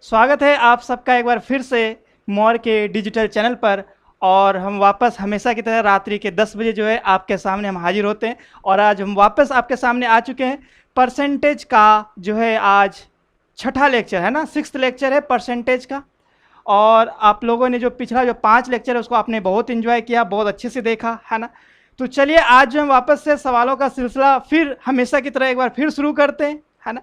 स्वागत है आप सबका एक बार फिर से मौर के डिजिटल चैनल पर। और हम वापस हमेशा की तरह रात्रि के 10 बजे जो है आपके सामने हम हाजिर होते हैं। और आज हम वापस आपके सामने आ चुके हैं। परसेंटेज का जो है आज छठा लेक्चर है ना, 6th लेक्चर है परसेंटेज का। और आप लोगों ने जो पिछला जो 5 लेक्चर है उसको आपने बहुत एंजॉय किया, बहुत अच्छे से देखा है ना। तो चलिए आज जो हम वापस से सवालों का सिलसिला फिर हमेशा की तरह एक बार फिर शुरू करते हैं, है ना।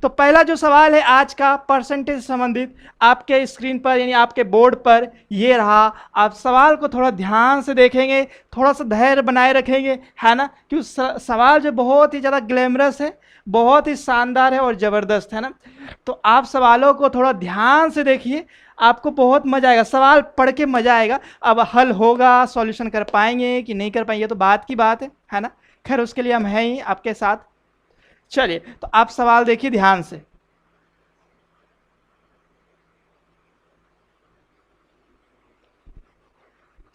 तो पहला जो सवाल है आज का परसेंटेज संबंधित, आपके स्क्रीन पर यानी आपके बोर्ड पर ये रहा। आप सवाल को थोड़ा ध्यान से देखेंगे, थोड़ा सा धैर्य बनाए रखेंगे, है ना, क्योंकि सवाल जो बहुत ही ज़्यादा ग्लैमरस है, बहुत ही शानदार है और ज़बरदस्त है ना। तो आप सवालों को थोड़ा ध्यान से देखिए, आपको बहुत मजा आएगा, सवाल पढ़ के मजा आएगा। अब हल होगा, सॉल्यूशन कर पाएंगे कि नहीं कर पाएंगे तो बात की बात है ना। खैर उसके लिए हम हैं ही आपके साथ। चलिए तो आप सवाल देखिए ध्यान से।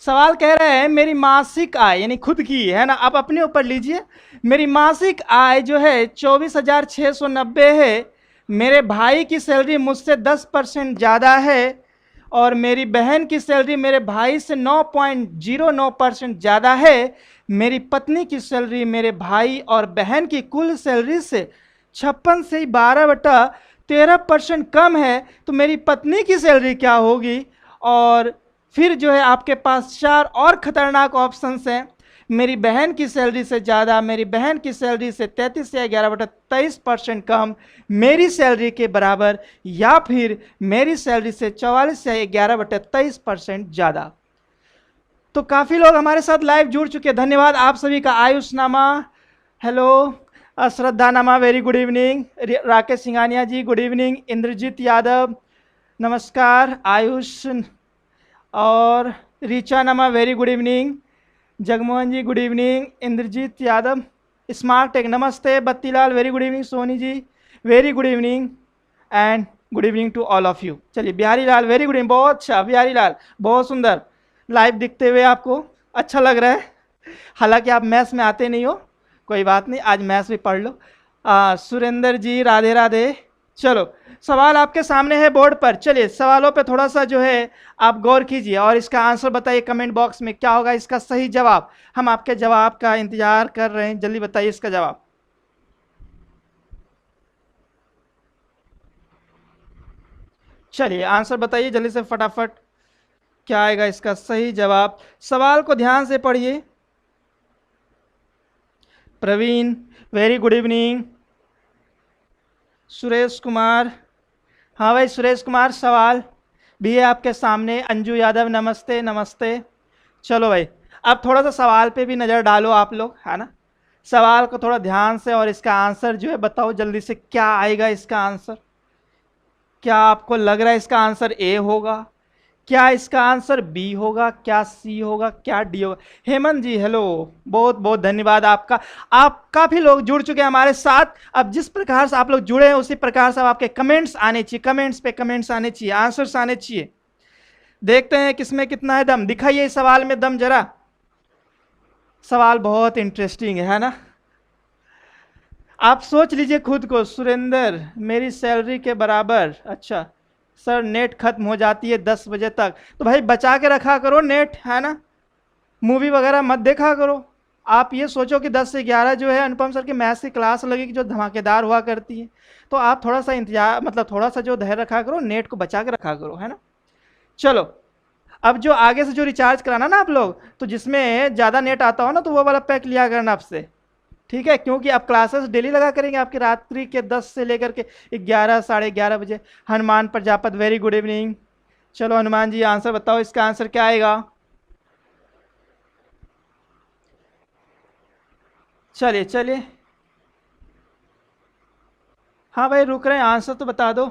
सवाल कह रहे हैं मेरी मासिक आय यानी खुद की है ना, आप अपने ऊपर लीजिए। मेरी मासिक आय जो है 24,690 है। मेरे भाई की सैलरी मुझसे 10% ज़्यादा है और मेरी बहन की सैलरी मेरे भाई से 9.09% ज़्यादा है। मेरी पत्नी की सैलरी मेरे भाई और बहन की कुल सैलरी से 56 से 12/13% कम है। तो मेरी पत्नी की सैलरी क्या होगी? और फिर जो है आपके पास 4 और खतरनाक ऑप्शंस हैं। मेरी बहन की सैलरी से ज़्यादा, मेरी बहन की सैलरी से 33 या 11/23% कम, मेरी सैलरी के बराबर, या फिर मेरी सैलरी से 44 या 11/23% ज़्यादा। तो काफ़ी लोग हमारे साथ लाइव जुड़ चुके हैं, धन्यवाद आप सभी का। आयुष नामा हेलो, श्रद्धा नामा very good evening, Rakesh Singhania ji good evening, Indrajeet Yadav नमस्कार, आयुष और रीचा नमा very good evening, Jagmohan ji good evening, Indrajeet Yadav smart tech नमस्ते, Battilal very good evening, Soni ji very good evening and good evening to all of you. चलिए Bihari Lal very good evening, बहुत अच्छा बिहारी लाल, बहुत सुंदर लाइव दिखते हुए आपको अच्छा लग रहा है। हालांकि आप मैथ्स में आते नहीं हो, कोई बात नहीं, आज मैथ्स भी पढ़ लो। सुरेंद्र जी राधे राधे। चलो सवाल आपके सामने है बोर्ड पर, चलिए सवालों पे थोड़ा सा जो है आप गौर कीजिए और इसका आंसर बताइए कमेंट बॉक्स में, क्या होगा इसका सही जवाब। हम आपके जवाब का इंतजार कर रहे हैं, जल्दी बताइए इसका जवाब। चलिए आंसर बताइए जल्दी से फटाफट, क्या आएगा इसका सही जवाब। सवाल को ध्यान से पढ़िए। Praveen very good evening, Suresh Kumar, हाँ भाई सुरेश कुमार सवाल भी है आपके सामने। अंजू यादव नमस्ते नमस्ते। चलो भाई अब थोड़ा सा सवाल पे भी नज़र डालो आप लोग, है ना। सवाल को थोड़ा ध्यान से और इसका आंसर जो है बताओ जल्दी से, क्या आएगा इसका आंसर। क्या आपको लग रहा है इसका आंसर ए होगा, क्या इसका आंसर बी होगा, क्या सी होगा, क्या डी होगा? हेमंत जी हेलो, बहुत बहुत धन्यवाद आपका। आप काफ़ी लोग जुड़ चुके हैं हमारे साथ। अब जिस प्रकार से आप लोग जुड़े हैं उसी प्रकार से अब आपके कमेंट्स आने चाहिए, कमेंट्स पे कमेंट्स आने चाहिए, आंसर्स आने चाहिए। देखते हैं किसमें कितना है दम, दिखाइए इस सवाल में दम जरा। सवाल बहुत इंटरेस्टिंग है ना। आप सोच लीजिए खुद को, सुरेंद्र मेरी सैलरी के बराबर, अच्छा सर नेट खत्म हो जाती है 10 बजे तक, तो भाई बचा के रखा करो नेट, है ना। मूवी वगैरह मत देखा करो। आप ये सोचो कि 10 से 11 जो है अनुपम सर की मैथ्स की क्लास लगेगी जो धमाकेदार हुआ करती है। तो आप थोड़ा सा इंतजार, मतलब थोड़ा सा जो धैर्य रखा करो, नेट को बचा के रखा करो, है ना। चलो अब जो आगे से जो रिचार्ज कराना ना आप लोग, तो जिसमें ज़्यादा नेट आता हो ना तो वो वाला पैक लिया करना आपसे, ठीक है। क्योंकि आप क्लासेस डेली लगा करेंगे आपकी रात्रि के 10 से लेकर के 11 साढ़े 11 बजे। Hanuman Prajapat very good evening. चलो हनुमान जी आंसर बताओ, इसका आंसर क्या आएगा। चलिए चलिए, हाँ भाई रुक रहे हैं, आंसर तो बता दो।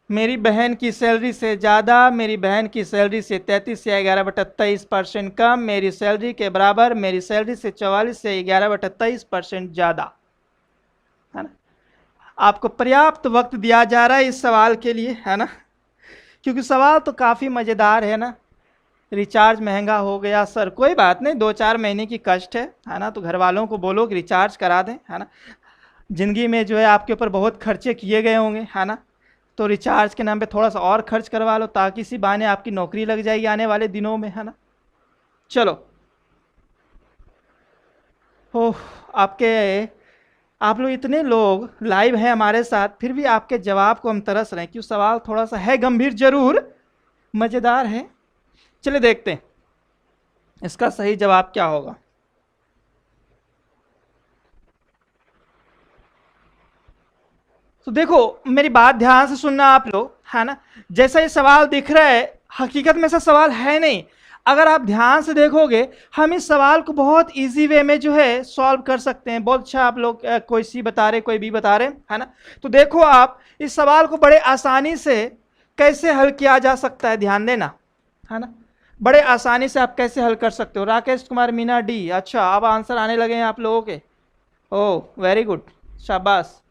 मेरी बहन की सैलरी से ज़्यादा, मेरी बहन की सैलरी से 33 या 11/23% कम, मेरी सैलरी के बराबर, मेरी सैलरी से 44 से 11/23% ज़्यादा, है ना। आपको पर्याप्त वक्त दिया जा रहा है इस सवाल के लिए, है ना, क्योंकि सवाल तो काफ़ी मज़ेदार है ना। रिचार्ज महंगा हो गया सर, कोई बात नहीं, 2-4 महीने की कष्ट है ना। तो घर वालों को बोलो कि रिचार्ज करा दें, है ना। ज़िंदगी में जो है आपके ऊपर बहुत खर्चे किए गए होंगे, है ना। तो रिचार्ज के नाम पे थोड़ा सा और खर्च करवा लो, ताकि इसी बहाने आपकी नौकरी लग जाएगी आने वाले दिनों में, है ना। चलो, ओह, आप लोग इतने लोग लाइव हैं हमारे साथ, फिर भी आपके जवाब को हम तरस रहे हैं। क्यों? सवाल थोड़ा सा है गंभीर जरूर, मज़ेदार है। चलिए देखते हैं इसका सही जवाब क्या होगा। तो देखो, मेरी बात ध्यान से सुनना आप लोग, है ना। जैसा ये सवाल दिख रहा है, हकीकत में ऐसा सवाल है नहीं। अगर आप ध्यान से देखोगे, हम इस सवाल को बहुत इजी वे में जो है सॉल्व कर सकते हैं। बहुत अच्छा आप लोग कोई सी बता रहे, कोई बी बता रहे, है ना। तो देखो, आप इस सवाल को बड़े आसानी से कैसे हल किया जा सकता है, ध्यान देना, है ना। बड़े आसानी से आप कैसे हल कर सकते हो। राकेश कुमार मीना डी, अच्छा अब आंसर आने लगे हैं आप लोगों के। ओह वेरी गुड, शाबाश।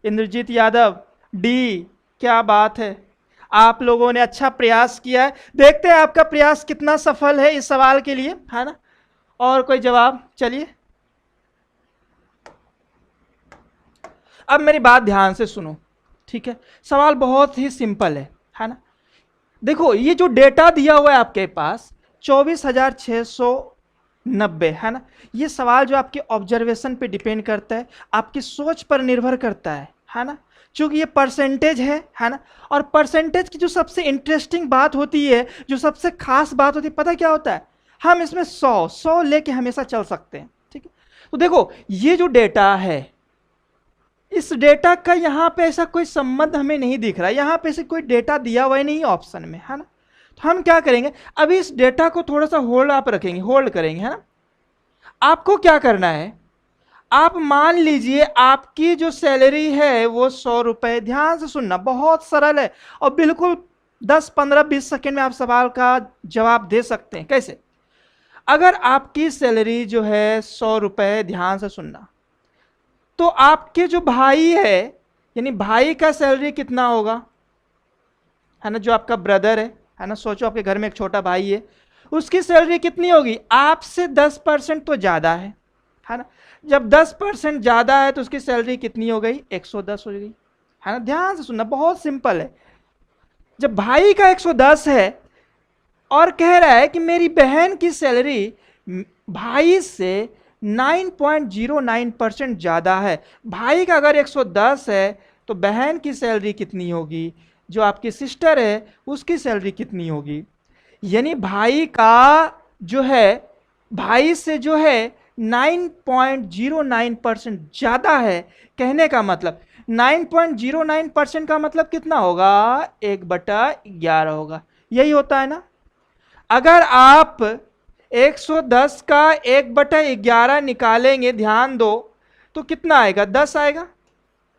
इंद्रजीत यादव डी, क्या बात है, आप लोगों ने अच्छा प्रयास किया है। देखते हैं आपका प्रयास कितना सफल है इस सवाल के लिए, है ना। और कोई जवाब? चलिए, अब मेरी बात ध्यान से सुनो, ठीक है। सवाल बहुत ही सिंपल है ना। देखो, ये जो डेटा दिया हुआ है आपके पास 24,690, है ना। ये सवाल जो आपके ऑब्जर्वेशन पे डिपेंड करता है, आपकी सोच पर निर्भर करता है ना। क्योंकि ये परसेंटेज है ना। और परसेंटेज की जो सबसे इंटरेस्टिंग बात होती है, जो सबसे खास बात होती है, पता क्या होता है? हम इसमें 100 लेके हमेशा चल सकते हैं, ठीक है। तो देखो, ये जो डेटा है, इस डेटा का यहाँ पे ऐसा कोई संबंध हमें नहीं दिख रहा है। यहाँ पे ऐसे कोई डेटा दिया हुआ ही नहीं ऑप्शन में, है ना। तो हम क्या करेंगे, अभी इस डेटा को थोड़ा सा होल्ड आप रखेंगे, होल्ड करेंगे, है ना। आपको क्या करना है, आप मान लीजिए आपकी जो सैलरी है वो 100 रुपए। ध्यान से सुनना, बहुत सरल है और बिल्कुल 10, 15, 20 सेकेंड में आप सवाल का जवाब दे सकते हैं। कैसे? अगर आपकी सैलरी जो है 100 रुपए, ध्यान से सुनना, तो आपके जो भाई यानी भाई का सैलरी कितना होगा, है ना। जो आपका ब्रदर है ना, सोचो आपके घर में एक छोटा भाई है, उसकी सैलरी कितनी होगी? आपसे 10% तो ज़्यादा है ना। जब 10% ज़्यादा है तो उसकी सैलरी कितनी हो गई? 110 हो गई, है ना। ध्यान से सुनना, बहुत सिंपल है। जब भाई का 110 है और कह रहा है कि मेरी बहन की सैलरी भाई से 9.09% ज़्यादा है। भाई का अगर 110 है तो बहन की सैलरी कितनी होगी? जो आपकी सिस्टर है उसकी सैलरी कितनी होगी? यानी भाई का जो है, भाई से जो है 9.09% ज़्यादा है। कहने का मतलब 9.09% का मतलब कितना होगा? 1/11 होगा। यही होता है ना। अगर आप 110 का 1/11 निकालेंगे, ध्यान दो, तो कितना आएगा? 10 आएगा,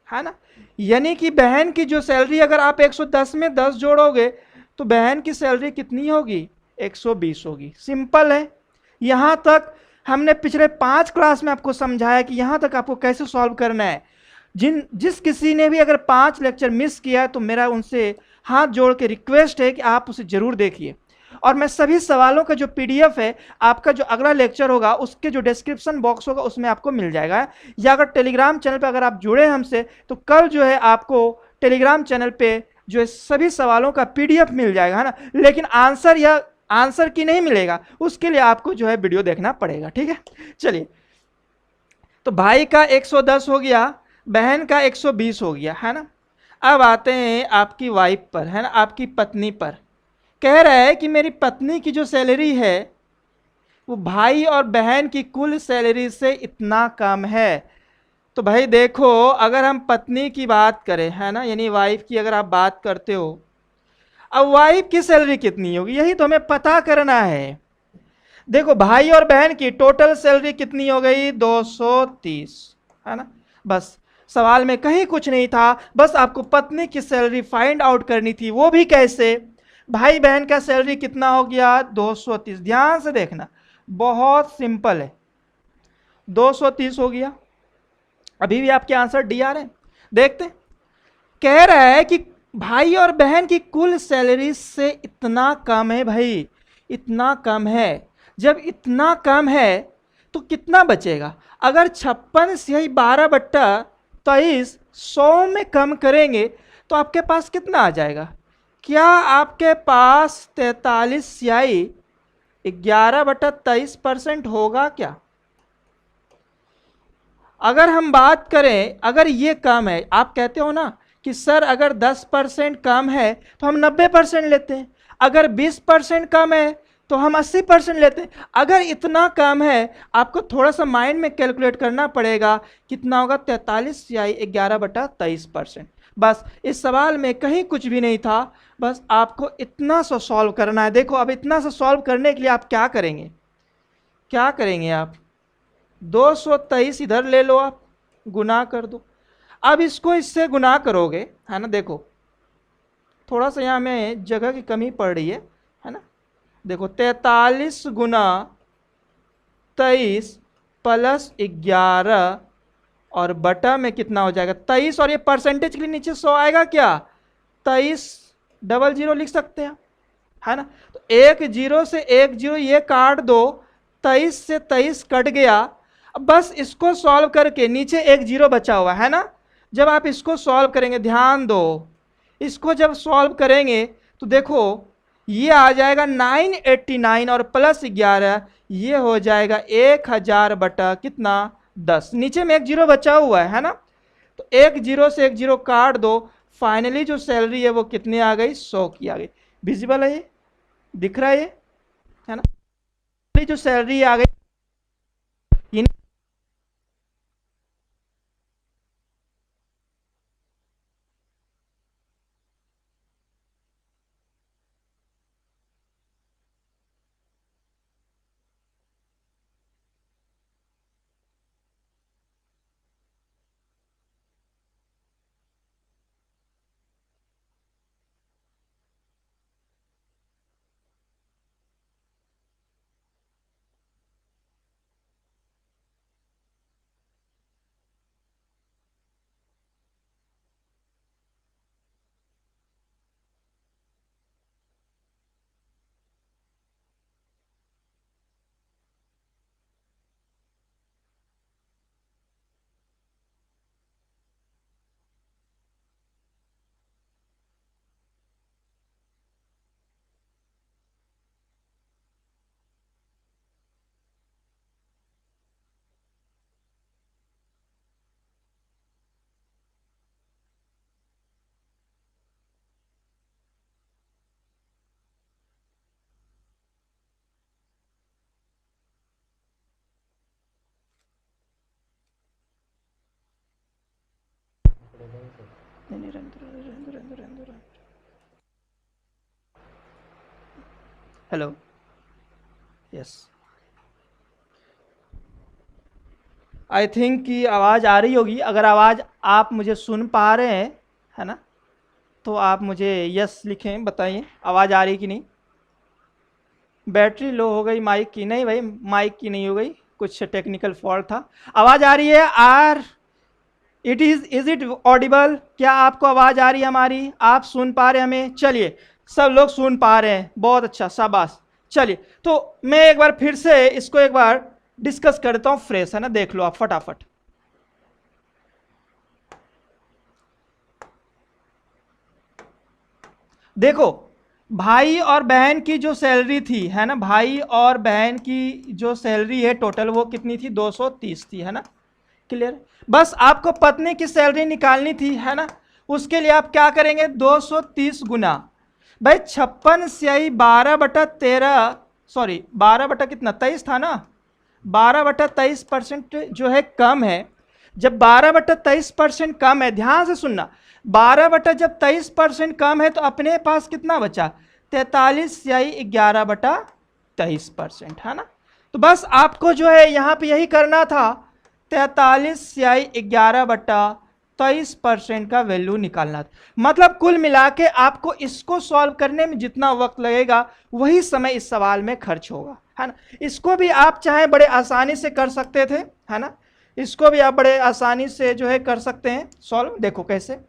है ना। यानी कि बहन की जो सैलरी, अगर आप 110 में 10 जोड़ोगे तो बहन की सैलरी कितनी होगी? 120 होगी। सिंपल है। यहां तक हमने पिछले 5 क्लास में आपको समझाया कि यहां तक आपको कैसे सॉल्व करना है। जिस किसी ने भी अगर 5 लेक्चर मिस किया है तो मेरा उनसे हाथ जोड़ के रिक्वेस्ट है कि आप उसे जरूर देखिए। और मैं सभी सवालों का जो पीडीएफ है, आपका जो अगला लेक्चर होगा उसके जो डिस्क्रिप्शन बॉक्स होगा उसमें आपको मिल जाएगा। या अगर टेलीग्राम चैनल पे अगर आप जुड़े हमसे, तो कल जो है आपको टेलीग्राम चैनल पे जो है सभी सवालों का पीडीएफ मिल जाएगा, है ना। लेकिन आंसर की नहीं मिलेगा, उसके लिए आपको जो है वीडियो देखना पड़ेगा, ठीक है। चलिए, तो भाई का 110 हो गया, बहन का 120 हो गया, है ना। अब आते हैं आपकी वाइफ पर, है ना, आपकी पत्नी पर। कह रहा है कि मेरी पत्नी की जो सैलरी है वो भाई और बहन की कुल सैलरी से इतना कम है। तो भाई देखो, अगर हम पत्नी की बात करें, है ना, यानी वाइफ की अगर आप बात करते हो, अब वाइफ की सैलरी कितनी होगी, यही तो हमें पता करना है। देखो, भाई और बहन की टोटल सैलरी कितनी हो गई? 230, है ना। बस, सवाल में कहीं कुछ नहीं था, बस आपको पत्नी की सैलरी फाइंड आउट करनी थी। वो भी कैसे? भाई बहन का सैलरी कितना हो गया? 230। ध्यान से देखना, बहुत सिंपल है। 230 हो गया। अभी भी आपके आंसर डी आ रहे हैं। देखते हैं, कह रहा है कि भाई और बहन की कुल सैलरी से इतना कम है भाई, इतना कम है। जब इतना कम है तो कितना बचेगा? अगर 56 स्याही 12/23 100 में कम करेंगे तो आपके पास कितना आ जाएगा? क्या आपके पास 43 स्याही 11/23% होगा क्या? अगर हम बात करें, अगर ये कम है, आप कहते हो ना कि सर अगर 10% कम है तो हम 90% लेते हैं, अगर 20% कम है तो हम 80% लेते हैं। अगर इतना कम है, आपको थोड़ा सा माइंड में कैलकुलेट करना पड़ेगा, कितना होगा? 43 या 11/23%। बस इस सवाल में कहीं कुछ भी नहीं था, बस आपको इतना सा सॉल्व करना है। देखो अब इतना सा सॉल्व करने के लिए आप क्या करेंगे, क्या करेंगे आप? 223 इधर ले लो, आप गुना कर दो। अब इसको इससे गुना करोगे, है ना? देखो थोड़ा सा यहाँ में जगह की कमी पड़ रही है ना? देखो 43 गुना 23 प्लस 11 और बटा में कितना हो जाएगा? 23, और ये परसेंटेज के लिए नीचे 100 आएगा क्या? 23 00 लिख सकते हैं, है ना? तो एक जीरो से एक जीरो ये काट दो, 23 से 23 कट गया। अब बस इसको सॉल्व करके नीचे एक जीरो बचा हुआ है ना, जब आप इसको सॉल्व करेंगे, ध्यान दो, इसको जब सॉल्व करेंगे तो देखो ये आ जाएगा 989 और प्लस 11 ये हो जाएगा 1000 बटा कितना? 10। नीचे में एक जीरो बचा हुआ है ना, तो एक जीरो से एक जीरो काट दो, फाइनली जो सैलरी है वो कितनी आ गई? 100 की आ गई। विजिबल है, ये दिख रहा है, ये है ना? जो सैलरी आ गई ये हेलो, यस, आई थिंक कि आवाज़ आ रही होगी। अगर आवाज़ आप मुझे सुन पा रहे हैं, है ना, तो आप मुझे यस लिखें, बताइए आवाज़ आ रही कि नहीं। बैटरी लो हो गई माइक की? नहीं भाई, माइक की नहीं हो गई, कुछ टेक्निकल फॉल्ट था। आवाज़ आ रही है? Is it Audible? क्या आपको आवाज़ आ रही है हमारी? आप सुन पा रहे हैं हमें? चलिए, सब लोग सुन पा रहे हैं, बहुत अच्छा, शाबाश। चलिए तो मैं एक बार फिर से इसको एक बार डिस्कस करता हूँ फ्रेश, है ना? देख लो आप फटाफट। देखो भाई और बहन की जो सैलरी थी, है ना, भाई और बहन की जो सैलरी है टोटल वो कितनी थी? 230 थी, है ना? क्लियर? बस आपको पत्नी की सैलरी निकालनी थी, है ना? उसके लिए आप क्या करेंगे? 230 गुना भाई 56 स्याही 12/13, सॉरी 12 बटा कितना? 23 था ना, 12/23% जो है कम है। जब 12/23% कम है, ध्यान से सुनना, 12/23% कम है तो अपने पास कितना बचा? 43 स्याही 11/23%, है ना? तो बस आपको जो है यहाँ पे यही करना था, 43 स्याही 11/23% का वैल्यू निकालना था। मतलब कुल मिला के आपको इसको सॉल्व करने में जितना वक्त लगेगा वही समय इस सवाल में खर्च होगा, है ना? इसको भी आप चाहे बड़े आसानी से कर सकते थे, है ना? इसको भी आप बड़े आसानी से जो है कर सकते हैं सॉल्व। देखो कैसे,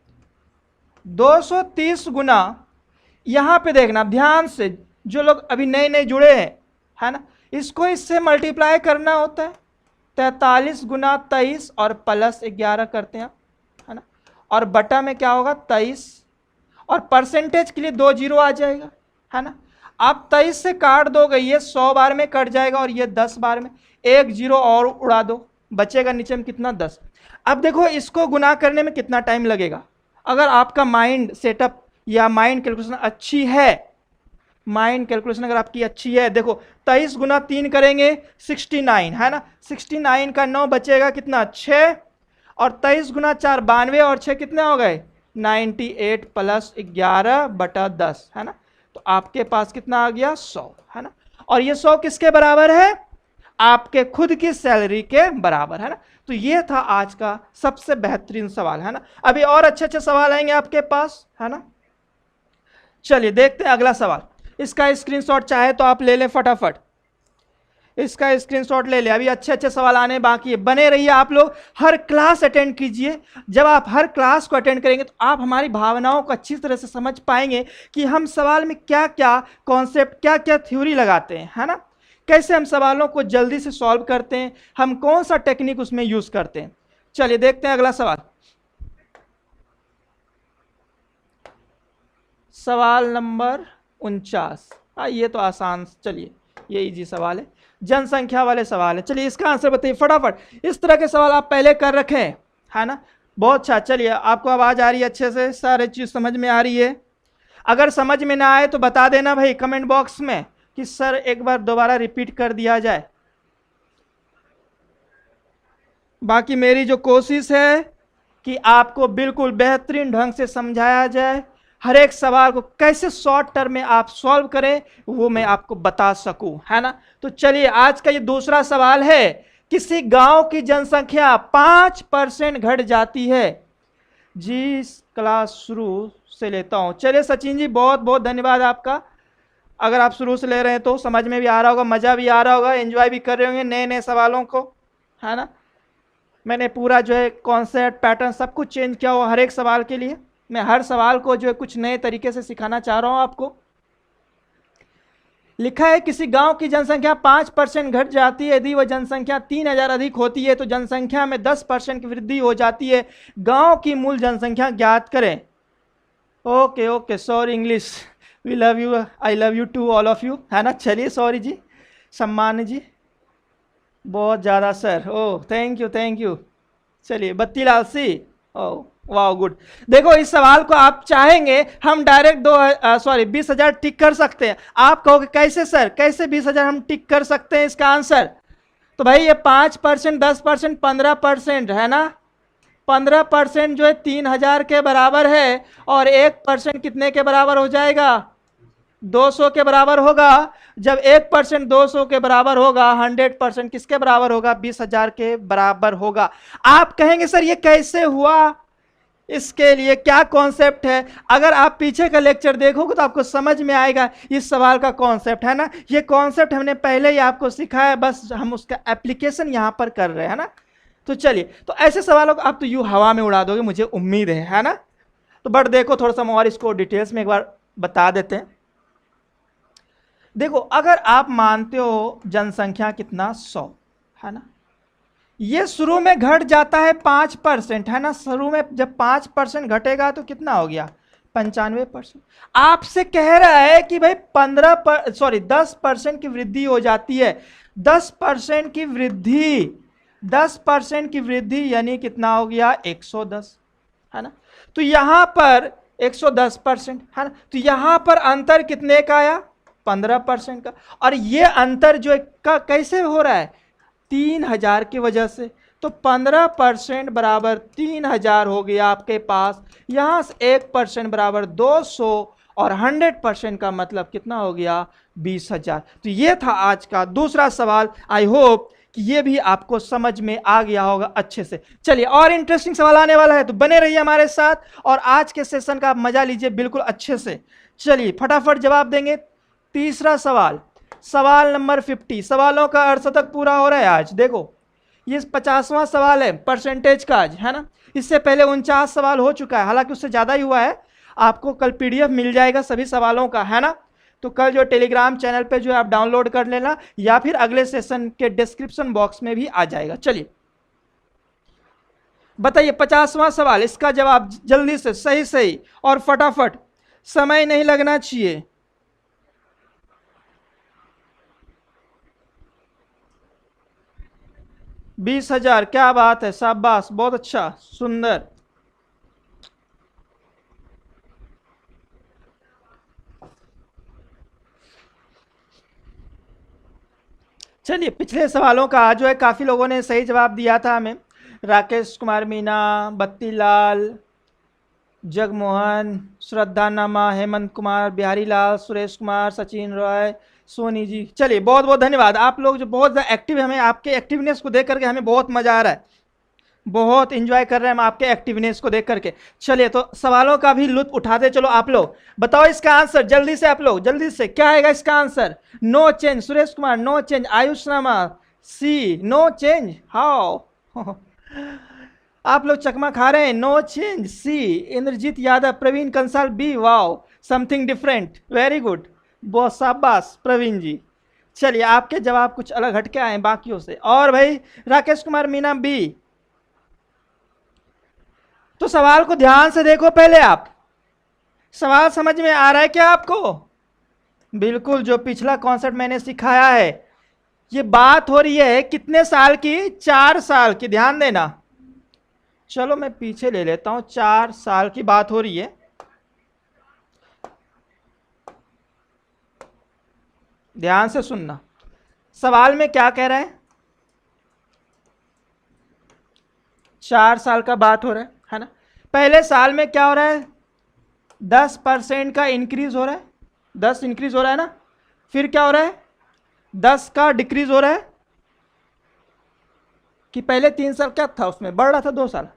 230 गुना, यहां पे देखना ध्यान से, जो लोग अभी नए नए जुड़े हैं, है ना, इसको इससे मल्टीप्लाई करना होता है। 43 गुना 23 और प्लस 11 करते हैं, है ना, और बटा में क्या होगा 23, और परसेंटेज के लिए 2 जीरो आ जाएगा, है ना। आप 23 से काट दोगे, ये 100 बार में कट जाएगा और ये 10 बार में, 1 जीरो और उड़ा दो, बचेगा नीचे में कितना 10। अब देखो इसको गुना करने में कितना टाइम लगेगा। अगर आपका माइंड सेटअप या माइंड कैलकुलेशन अच्छी है, माइंड कैलकुलेशन अगर आपकी अच्छी है, देखो 23 गुना 3 करेंगे 69, है ना, 69 का 9 बचेगा कितना 6, और 23 गुना 4 92, और 6 कितने हो गए 98 प्लस 11 बटा 10, है ना। तो आपके पास कितना आ गया 100, है ना, और ये 100 किसके बराबर है, आपके खुद की सैलरी के बराबर, है ना। तो ये था आज का सबसे बेहतरीन सवाल, है ना। अभी और अच्छे अच्छे सवाल आएंगे आपके पास, है ना। चलिए देखते हैं अगला सवाल। इसका स्क्रीनशॉट चाहे तो आप ले लें फटाफट, इसका स्क्रीनशॉट ले ले। अभी अच्छे अच्छे सवाल आने बाकी है, बने रहिए आप लोग, हर क्लास अटेंड कीजिए। जब आप हर क्लास को अटेंड करेंगे तो आप हमारी भावनाओं को अच्छी तरह से समझ पाएंगे कि हम सवाल में क्या क्या कॉन्सेप्ट, क्या क्या थ्योरी लगाते हैं, है ना, कैसे हम सवालों को जल्दी से सॉल्व करते हैं, हम कौन सा टेक्निक उसमें यूज करते हैं। चलिए देखते हैं अगला सवाल। सवाल नंबर 49। ये तो आसान, चलिए ये इजी सवाल है, जनसंख्या वाले सवाल है। चलिए इसका आंसर बताइए फटाफट। इस तरह के सवाल आप पहले कर रखे हैं, है ना, बहुत अच्छा। चलिए आपको आवाज आ रही है अच्छे से, सारे चीज समझ में आ रही है। अगर समझ में ना आए तो बता देना भाई कमेंट बॉक्स में कि सर एक बार दोबारा रिपीट कर दिया जाए। बाकी मेरी जो कोशिश है कि आपको बिल्कुल बेहतरीन ढंग से समझाया जाए, हर एक सवाल को कैसे शॉर्ट टर्म में आप सॉल्व करें वो मैं आपको बता सकूं, है ना। तो चलिए आज का ये दूसरा सवाल है, किसी गांव की जनसंख्या 5% घट जाती है। जी क्लास शुरू से लेता हूं। चलिए सचिन जी बहुत बहुत धन्यवाद आपका, अगर आप शुरू से ले रहे हैं तो समझ में भी आ रहा होगा, मजा भी आ रहा होगा, एंजॉय भी कर रहे होंगे नए नए सवालों को, है ना। मैंने पूरा जो है कॉन्सेप्ट पैटर्न सब कुछ चेंज किया हुआ हर एक सवाल के लिए। मैं हर सवाल को जो है कुछ नए तरीके से सिखाना चाह रहा हूं आपको। लिखा है किसी गांव की जनसंख्या 5% घट जाती है, यदि वह जनसंख्या 3000 अधिक होती है तो जनसंख्या में 10% की वृद्धि हो जाती है। गांव की मूल जनसंख्या ज्ञात करें। Okay okay, sorry English, we love you, I love you too all of you, है ना। चलिए सॉरी जी, सम्मान जी बहुत ज़्यादा सर, ओह थैंक यू। चलिए बत्तीलाल सी, ओह वाह गुड। देखो इस सवाल को आप चाहेंगे हम डायरेक्ट 20,000 टिक कर सकते हैं। आप कहोगे कैसे सर, कैसे 20,000 हम टिक कर सकते हैं इसका आंसर। तो भाई ये 5%, 10%, 15% है ना। 15% जो है 3,000 के बराबर है, और 1% कितने के बराबर हो जाएगा 200 के बराबर होगा। जब 1% 200 के बराबर होगा, 100% किसके बराबर होगा 20,000 के बराबर होगा। आप कहेंगे सर ये कैसे हुआ, इसके लिए क्या कॉन्सेप्ट है। अगर आप पीछे का लेक्चर देखोगे तो आपको समझ में आएगा इस सवाल का कॉन्सेप्ट, है ना। ये कॉन्सेप्ट हमने पहले ही आपको सिखाया, बस हम उसका एप्लीकेशन यहां पर कर रहे हैं ना। तो चलिए, तो ऐसे सवालों को आप तो यूं हवा में उड़ा दोगे, मुझे उम्मीद है ना। तो बट देखो थोड़ा सा और इसको डिटेल्स में एक बार बता देते हैं। देखो अगर आप मानते हो जनसंख्या कितना 100, है ना, ये शुरू में घट जाता है 5%, है ना। शुरू में जब 5% घटेगा तो कितना हो गया 95%। आपसे कह रहा है कि भाई 10% की वृद्धि हो जाती है। 10% की वृद्धि, 10% की वृद्धि यानी कितना हो गया 110, है ना। तो यहां पर 110%, है ना। तो यहां पर अंतर कितने का आया 15% का। और ये अंतर जो का कैसे हो रहा है 3,000 की वजह से। तो 15% बराबर 3,000 हो गया आपके पास। यहां से 1% बराबर 200, और 100% का मतलब कितना हो गया 20,000। तो ये था आज का दूसरा सवाल। आई होप कि ये भी आपको समझ में आ गया होगा अच्छे से। चलिए और इंटरेस्टिंग सवाल आने वाला है, तो बने रहिए हमारे साथ और आज के सेशन का मजा लीजिए बिल्कुल अच्छे से। चलिए फटाफट जवाब देंगे। तीसरा सवाल, सवाल नंबर 50। सवालों का अर्धशतक पूरा हो रहा है आज। देखो ये 50वां सवाल है परसेंटेज का आज, है ना। इससे पहले 49 सवाल हो चुका है, हालांकि उससे ज्यादा ही हुआ है, आपको कल PDF मिल जाएगा सभी सवालों का, है ना। तो कल जो टेलीग्राम चैनल पे जो है आप डाउनलोड कर लेना, या फिर अगले सेशन के डिस्क्रिप्शन बॉक्स में भी आ जाएगा। चलिए बताइए 50वां सवाल, इसका जवाब जल्दी से, सही सही और फटाफट, समय नहीं लगना चाहिए। $20,000, क्या बात है, शाबाश, बहुत अच्छा, सुंदर। चलिए पिछले सवालों का जो है काफ़ी लोगों ने सही जवाब दिया था हमें। राकेश कुमार मीना, बत्तीलाल, जगमोहन, श्रद्धा नमा, हेमंत कुमार, बिहारी लाल, सुरेश कुमार, सचिन रॉय, सोनी जी। चलिए बहुत बहुत धन्यवाद, आप लोग जो बहुत ज़्यादा एक्टिव है, हमें आपके एक्टिवनेस को देख करके हमें बहुत मज़ा आ रहा है, बहुत इंजॉय कर रहे हैं हम आपके एक्टिवनेस को देख करके। चलिए तो सवालों का भी लुत्फ उठाते चलो। आप लोग बताओ इसका आंसर जल्दी से, आप लोग जल्दी से, क्या आएगा इसका answer? No change, Suresh Kumar no change, Ayush Sharma C no change, how आप लोग चकमा खा रहे हैं, no change C. Indrajeet Yadav, Praveen Kansal B, wow something different, very good, बहुत शाबाश प्रवीण जी। चलिए आपके जवाब कुछ अलग हटके आए हैं बाकियों से। और भाई राकेश कुमार मीना बी। तो सवाल को ध्यान से देखो पहले, आप सवाल समझ में आ रहा है क्या आपको? बिल्कुल, जो पिछला कॉन्सेप्ट मैंने सिखाया है, ये बात हो रही है कितने साल की? 4 साल की, ध्यान देना। चलो मैं पीछे ले लेता हूं, 4 साल की बात हो रही है। ध्यान से सुनना, सवाल में क्या कह रहा है? 4 साल का बात हो रहा है ना। पहले साल में क्या हो रहा है? 10% का इंक्रीज हो रहा है, 10 इंक्रीज हो रहा है ना। फिर क्या हो रहा है? 10 का डिक्रीज हो रहा है, कि पहले 3 साल क्या था उसमें, बढ़ रहा था 2 साल।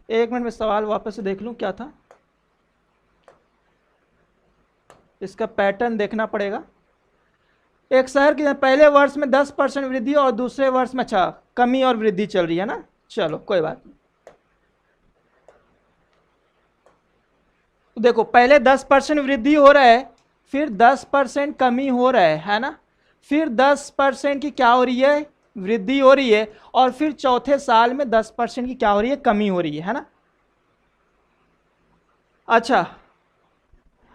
एक मिनट में सवाल वापस से देख लूं क्या था, इसका पैटर्न देखना पड़ेगा। एक शहर के पहले वर्ष में 10% वृद्धि और दूसरे वर्ष में अच्छा कमी और वृद्धि चल रही है ना। चलो कोई बात नहीं, देखो पहले 10% वृद्धि हो रहा है, फिर 10% कमी हो रहा है ना। फिर 10% की क्या हो रही है? वृद्धि हो रही है। और फिर चौथे साल में 10% की क्या हो रही है? कमी हो रही है ना। अच्छा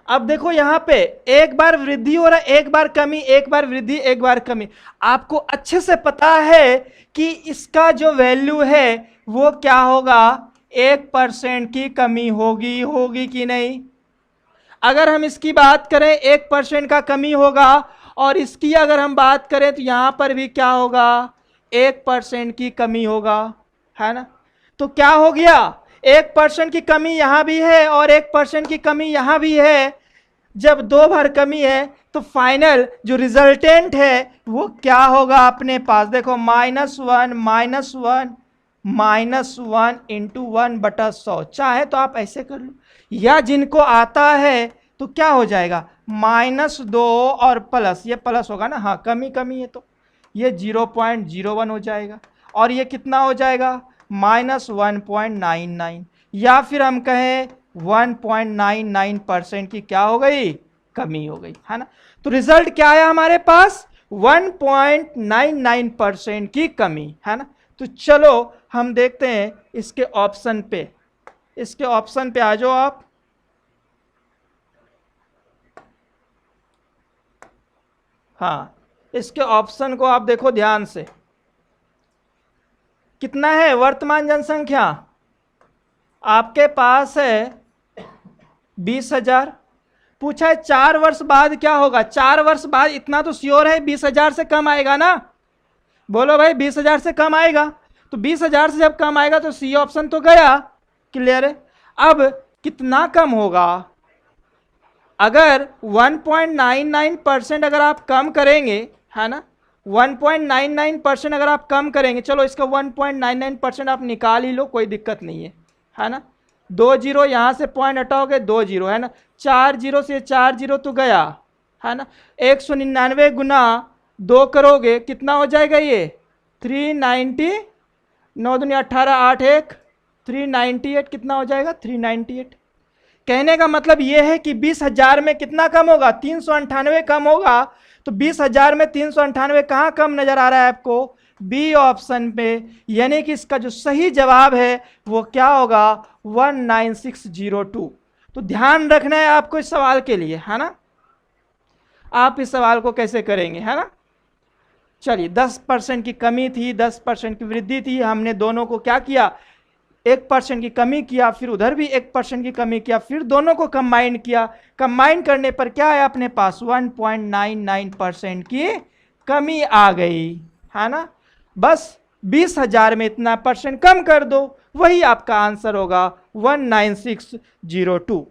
अब देखो यहां पे एक बार वृद्धि हो रहा है, एक बार कमी, एक बार वृद्धि, एक बार कमी। आपको अच्छे से पता है कि इसका जो वैल्यू है वो क्या होगा? 1% की कमी होगी कि नहीं? अगर हम इसकी बात करें 1% का कमी होगा, और इसकी अगर हम बात करें तो यहां पर भी क्या होगा? 1% की कमी होगा, है ना। तो क्या हो गया? 1% की कमी यहां भी है और 1% की कमी यहां भी है। जब 2 बार कमी है तो फाइनल जो रिजल्टेंट है वो क्या होगा अपने पास? देखो -1 इंटू 1/100। चाहे तो आप ऐसे कर लो, या जिनको आता है तो क्या हो जाएगा? -2 और प्लस, ये प्लस होगा ना, हाँ कमी है तो ये 0.01 हो जाएगा, और ये कितना हो जाएगा? -1.99, या फिर हम कहें 1.99% की क्या हो गई? कमी हो गई, है ना। तो रिजल्ट क्या आया हमारे पास? 1.99% की कमी, है ना। तो चलो हम देखते हैं इसके ऑप्शन पे, इसके ऑप्शन पे आ जाओ आप। हाँ इसके ऑप्शन को आप देखो ध्यान से, कितना है वर्तमान जनसंख्या? आपके पास है 20,000। पूछा है 4 वर्ष बाद क्या होगा? 4 वर्ष बाद इतना तो श्योर है 20,000 से कम आएगा ना। बोलो भाई 20,000 से कम आएगा। तो 20,000 से जब कम आएगा तो सी ऑप्शन तो गया, क्लियर है। अब कितना कम होगा? अगर 1.99% अगर आप कम करेंगे, है ना, 1.99% अगर आप कम करेंगे, चलो इसका 1.99% आप निकाल ही लो, कोई दिक्कत नहीं है ना। 2 जीरो यहाँ से पॉइंट हटाओगे, 2 जीरो, है ना। 4 जीरो से 4 जीरो तो गया, है ना। 199 गुना 2 करोगे कितना हो जाएगा? ये 390, 9 दूनी 18, 8 1 398, कितना हो जाएगा? 398। कहने का मतलब ये है कि 20,000 में कितना कम होगा, 398 कम होगा। तो 20,000 में 398 कहाँ कम नजर आ रहा है आपको, बी ऑप्शन पे। यानी कि इसका जो सही जवाब है वो क्या होगा, 19602। तो ध्यान रखना है आपको इस सवाल के लिए, है ना। आप इस सवाल को कैसे करेंगे, है ना। चलिए 10% की कमी थी, 10% की वृद्धि थी, हमने दोनों को क्या किया, 1% की कमी किया, फिर उधर भी 1% की कमी किया, फिर दोनों को कंबाइन किया। कंबाइन करने पर क्या है अपने पास, 1.99% की कमी आ गई, है ना। बस 20,000 में इतना परसेंट कम कर दो, वही आपका आंसर होगा 19602।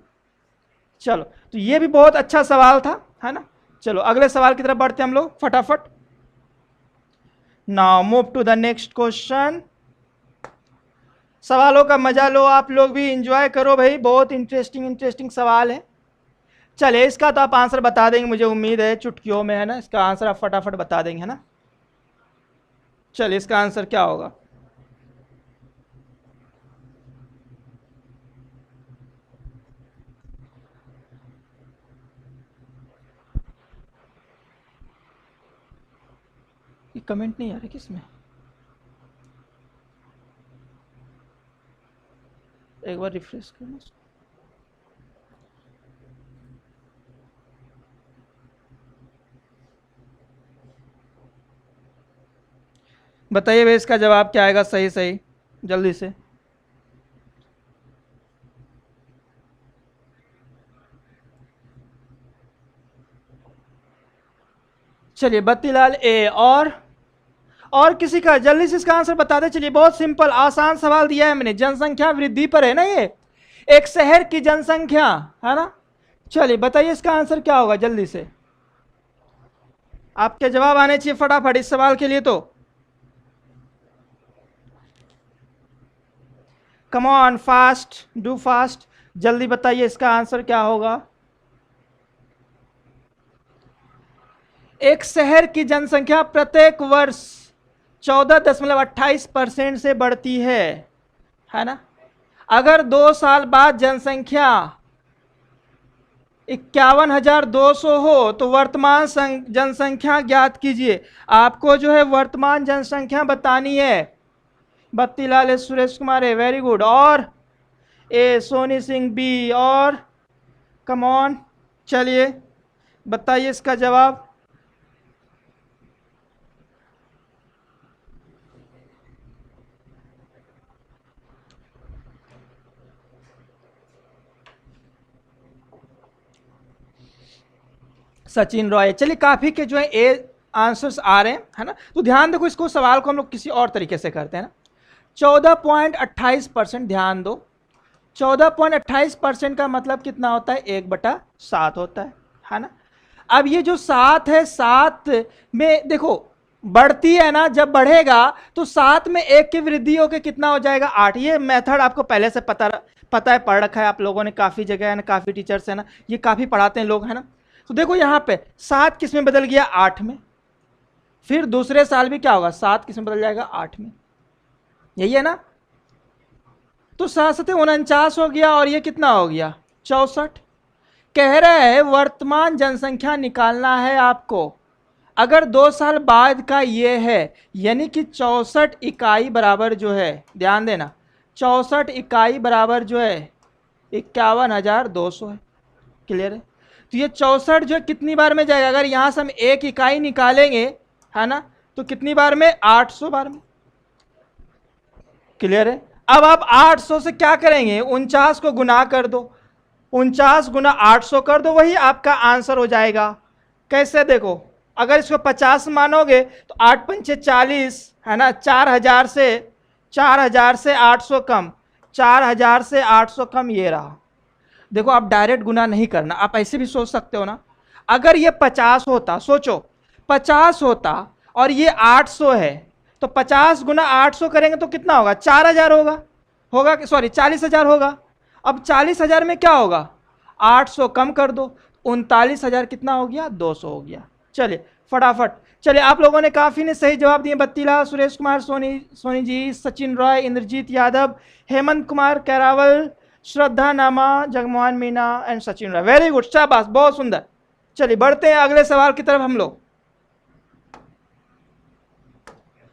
चलो, तो ये भी बहुत अच्छा सवाल था, है ना। चलो अगले सवाल की तरफ बढ़ते हम लोग फटाफट। Now move to the next question. सवालों का मजा लो, आप लोग भी इंजॉय करो भाई, बहुत इंटरेस्टिंग सवाल है। चलिए इसका तो आप आंसर बता देंगे, मुझे उम्मीद है चुटकियों में, है ना। इसका आंसर आप फटाफट बता देंगे, है ना। चलिए इसका आंसर क्या होगा, ये कमेंट नहीं आ रहा किसमें, एक बार रिफ्रेश करना। बताइए भाई इसका जवाब क्या आएगा, सही सही जल्दी से। चलिए बत्तीलाल ए, और किसी का जल्दी से इसका आंसर बता दे। चलिए बहुत सिंपल आसान सवाल दिया है मैंने, जनसंख्या वृद्धि पर है ना, ये एक शहर की जनसंख्या, है ना। चलिए बताइए इसका आंसर क्या होगा, जल्दी से आपके जवाब आने चाहिए फटाफट इस सवाल के लिए। तो come on fast, do fast, जल्दी बताइए इसका आंसर क्या होगा। एक शहर की जनसंख्या प्रत्येक वर्ष 14.28% से बढ़ती है ना। अगर 2 साल बाद जनसंख्या 51,200 हो तो वर्तमान जनसंख्या ज्ञात कीजिए। आपको जो है वर्तमान जनसंख्या बतानी है। बत्तीलाल ए, सुरेश कुमार ए, वेरी गुड, और ए सोनी सिंह बी, और कम ऑन, चलिए बताइए इसका जवाब। सचिन रॉय, चलिए काफी के जो है ए आंसर्स आ रहे हैं, है ना। तो ध्यान देखो, इसको सवाल को हम लोग किसी और तरीके से करते हैं ना। 14.28%, ध्यान दो, 14.28% का मतलब कितना होता है, 1/7 होता है ना। अब ये जो 7 है, 7 में देखो बढ़ती है ना, जब बढ़ेगा तो 7 में 1 की वृद्धि होकर कितना हो जाएगा, 8। ये मेथड आपको पहले से पता है, पढ़ रखा है आप लोगों ने काफी जगह, है ना, काफी टीचर्स है ना, ये काफी पढ़ाते हैं लोग, है ना। तो देखो यहाँ पे 7 किस में बदल गया, 8 में। फिर दूसरे साल भी क्या होगा, 7 किस में बदल जाएगा, 8 में, यही है ना। तो 7 49 हो गया, और ये कितना हो गया, 64। कह रहे हैं वर्तमान जनसंख्या निकालना है आपको। अगर 2 साल बाद का ये है, यानी कि 64 इकाई बराबर जो है, ध्यान देना, 64 इकाई बराबर जो है 51,200 है। क्लियर है। तो ये 64 जो कितनी बार में जाएगा, अगर यहां से हम 1 इकाई निकालेंगे, है ना, तो कितनी बार में, 800 बार में। क्लियर है। अब आप 800 से क्या करेंगे, 49 को गुना कर दो, 49 गुना 800 कर दो, वही आपका आंसर हो जाएगा। कैसे, देखो अगर इसको 50 मानोगे तो 8 पंचे 40, है ना, 4,000 से 800 कम, 4,000 से 800 कम, ये रहा। देखो आप डायरेक्ट गुना नहीं करना, आप ऐसे भी सोच सकते हो ना। अगर ये 50 होता, सोचो 50 होता और ये 800 है, तो 50 गुना 800 करेंगे तो कितना होगा, 4,000 होगा, सॉरी 40,000 होगा। अब 40,000 में क्या होगा, 800 कम कर दो, 39,000 कितना हो गया, 200 हो गया। चलिए फटाफट, चलिए आप लोगों ने काफ़ी ने सही जवाब दिए। Battilal, Suresh Kumar, Soni ji, Sachin Roy, Indrajeet Yadav, Hemant Kumar Kairawal, Shraddha Nama, Jagmohan Meena and Sachin Rai. Very good, शाबाश, बहुत सुंदर। चलिए बढ़ते हैं अगले सवाल की तरफ हम लोग।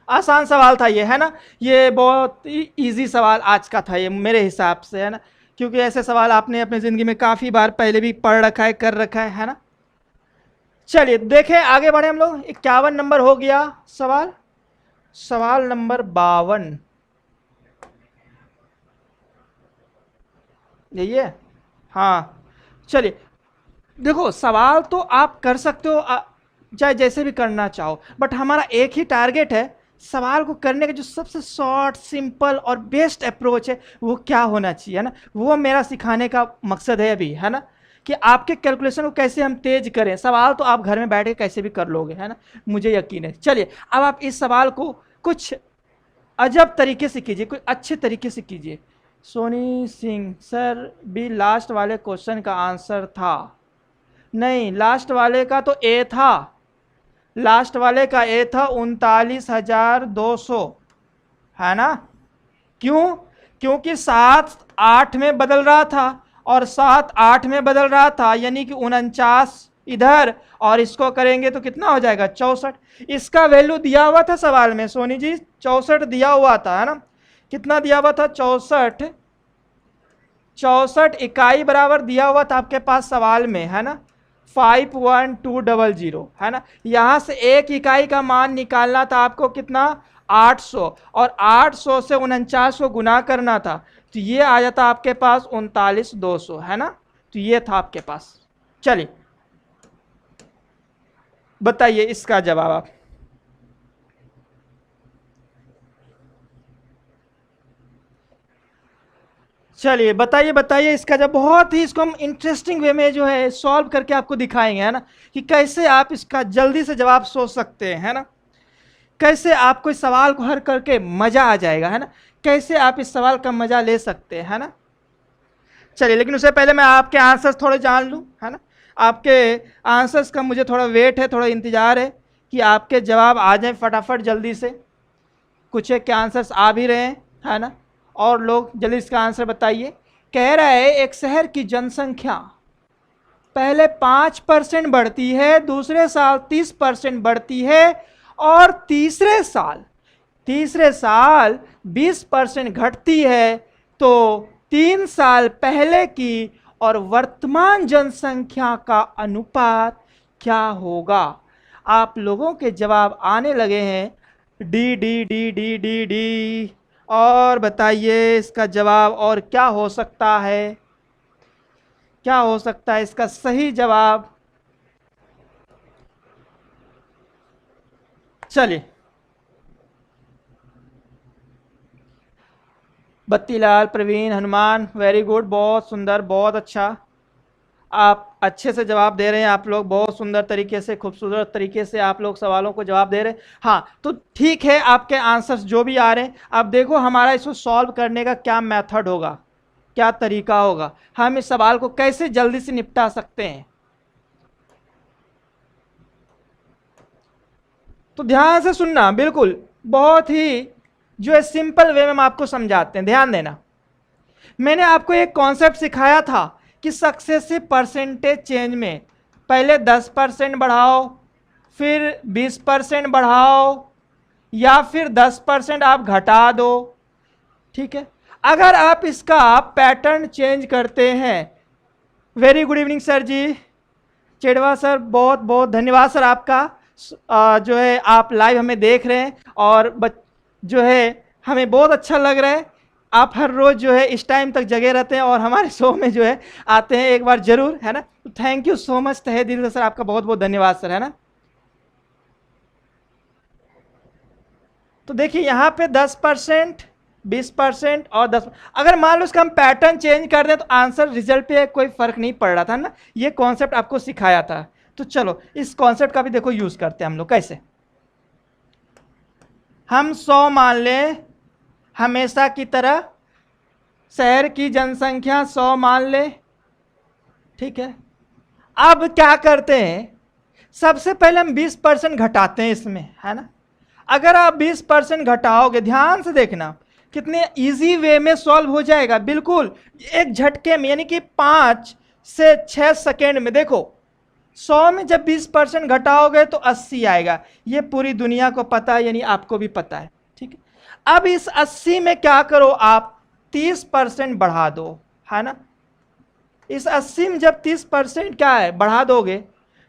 आसान सवाल था ये, है ना, ये बहुत इजी सवाल आज का था ये मेरे हिसाब से, है ना, क्योंकि ऐसे सवाल आपने अपनी जिंदगी में काफी बार पहले भी पढ़ रखा है, कर रखा है ना। चलिए देखें, आगे बढ़े हम लोग। 51 नंबर हो गया सवाल। सवाल नंबर 52 यही है। हाँ चलिए, देखो सवाल तो आप कर सकते हो चाहे जैसे भी करना चाहो, बट हमारा एक ही टारगेट है, सवाल को करने का जो सबसे शॉर्ट, सिंपल और बेस्ट अप्रोच है वो क्या होना चाहिए, है ना, वो मेरा सिखाने का मकसद है अभी, है ना, कि आपके कैलकुलेशन को कैसे हम तेज करें। सवाल तो आप घर में बैठ के कैसे भी कर लोगे, है ना, मुझे यकीन है। चलिए अब आप इस सवाल को कुछ अजब तरीके से कीजिए, कुछ अच्छे तरीके से कीजिए। सोनी सिंह सर भी लास्ट वाले क्वेश्चन का आंसर था? नहीं, लास्ट वाले का तो ए था, लास्ट वाले का ए था 39,200, है ना। क्यों? क्योंकि 7 8 में बदल रहा था और 7 8 में बदल रहा था, यानी कि 49 इधर, और इसको करेंगे तो कितना हो जाएगा 64। इसका वैल्यू दिया हुआ था सवाल में सोनी जी, 64 दिया हुआ था, है ना। कितना दिया हुआ था? 64। 64 इकाई बराबर दिया हुआ था आपके पास सवाल में, है ना, 51200, है ना। यहां से एक इकाई का मान निकालना था आपको, कितना? 800, और 800 से 49 को गुना करना था, तो ये आ जाता आपके पास 39,200, है ना। तो ये था आपके पास। चलिए बताइए इसका जवाब आप। चलिए बताइए बताइए इसका जब, बहुत ही इसको हम इंटरेस्टिंग वे में जो है सॉल्व करके आपको दिखाएंगे, है ना, कि कैसे आप इसका जल्दी से जवाब सोच सकते हैं, है ना, कैसे आपको इस सवाल को हल करके मजा आ जाएगा, है ना, कैसे आप इस सवाल का मजा ले सकते हैं, है ना। चलिए लेकिन उससे पहले मैं आपके आंसर्स थोड़े जान लूं, है ना। आपके आंसर्स का मुझे थोड़ा वेट है, थोड़ा इंतजार है कि आपके जवाब आ जाए फटाफट जल्दी से। कुछ एक के आंसर्स आ भी रहे हैं, है ना, और लोग जल्दी इसका आंसर बताइए। कह रहा है एक शहर की जनसंख्या पहले 5% बढ़ती है, दूसरे साल 30% बढ़ती है, और तीसरे साल 20% घटती है, तो 3 साल पहले की और वर्तमान जनसंख्या का अनुपात क्या होगा? आप लोगों के जवाब आने लगे हैं, D D D D D D. और बताइए इसका जवाब और क्या हो सकता है, क्या हो सकता है इसका सही जवाब। चलिए, बत्तीलाल, प्रवीण, हनुमान, वेरी गुड, बहुत सुंदर, बहुत अच्छा, आप अच्छे से जवाब दे रहे हैं। आप लोग बहुत सुंदर तरीके से, खूबसूरत तरीके से आप लोग सवालों को जवाब दे रहे हैं। हाँ तो ठीक है, आपके आंसर्स जो भी आ रहे हैं, अब देखो हमारा इसको सॉल्व करने का क्या मेथड होगा, क्या तरीका होगा, हम इस सवाल को कैसे जल्दी से निपटा सकते हैं। तो ध्यान से सुनना, बिल्कुल बहुत ही जो है सिंपल वे में हम आपको समझाते हैं, ध्यान देना। मैंने आपको एक कॉन्सेप्ट सिखाया था कि सक्सेसिव परसेंटेज चेंज में पहले 10% बढ़ाओ, फिर 20% बढ़ाओ, या फिर 10% आप घटा दो, ठीक है। अगर आप इसका पैटर्न चेंज करते हैं, वेरी गुड इवनिंग सर जी, चेड़वा सर, बहुत बहुत धन्यवाद सर आपका, जो है आप लाइव हमें देख रहे हैं, और जो है हमें बहुत अच्छा लग रहा है। आप हर रोज़ जो है इस टाइम तक जगे रहते हैं और हमारे शो में जो है आते हैं एक बार जरूर, है ना। तो थैंक यू सो मच, तहे दिल से सर आपका बहुत बहुत धन्यवाद सर, है ना। तो देखिए यहाँ पे 10%, 20% और 10, अगर मान लो इसका हम पैटर्न चेंज कर दें तो आंसर रिजल्ट पे कोई फर्क नहीं पड़ रहा था ना। ये कॉन्सेप्ट आपको सिखाया था, तो चलो इस कॉन्सेप्ट का भी देखो यूज करते हैं हम लोग। कैसे? हम 100 मान लें, हमेशा की तरह शहर की जनसंख्या 100 मान ले, ठीक है। अब क्या करते हैं, सबसे पहले हम 20% घटाते हैं इसमें, है ना। अगर आप 20% घटाओगे, ध्यान से देखना, कितने इजी वे में सॉल्व हो जाएगा, बिल्कुल एक झटके में, यानी कि 5 से 6 सेकेंड में। देखो 100 में जब 20% घटाओगे तो 80 आएगा, ये पूरी दुनिया को पता है, यानी आपको भी पता है, ठीक है। अब इस 80 में क्या करो आप, 30% बढ़ा दो, है ना। इस 80 में जब 30% क्या है बढ़ा दोगे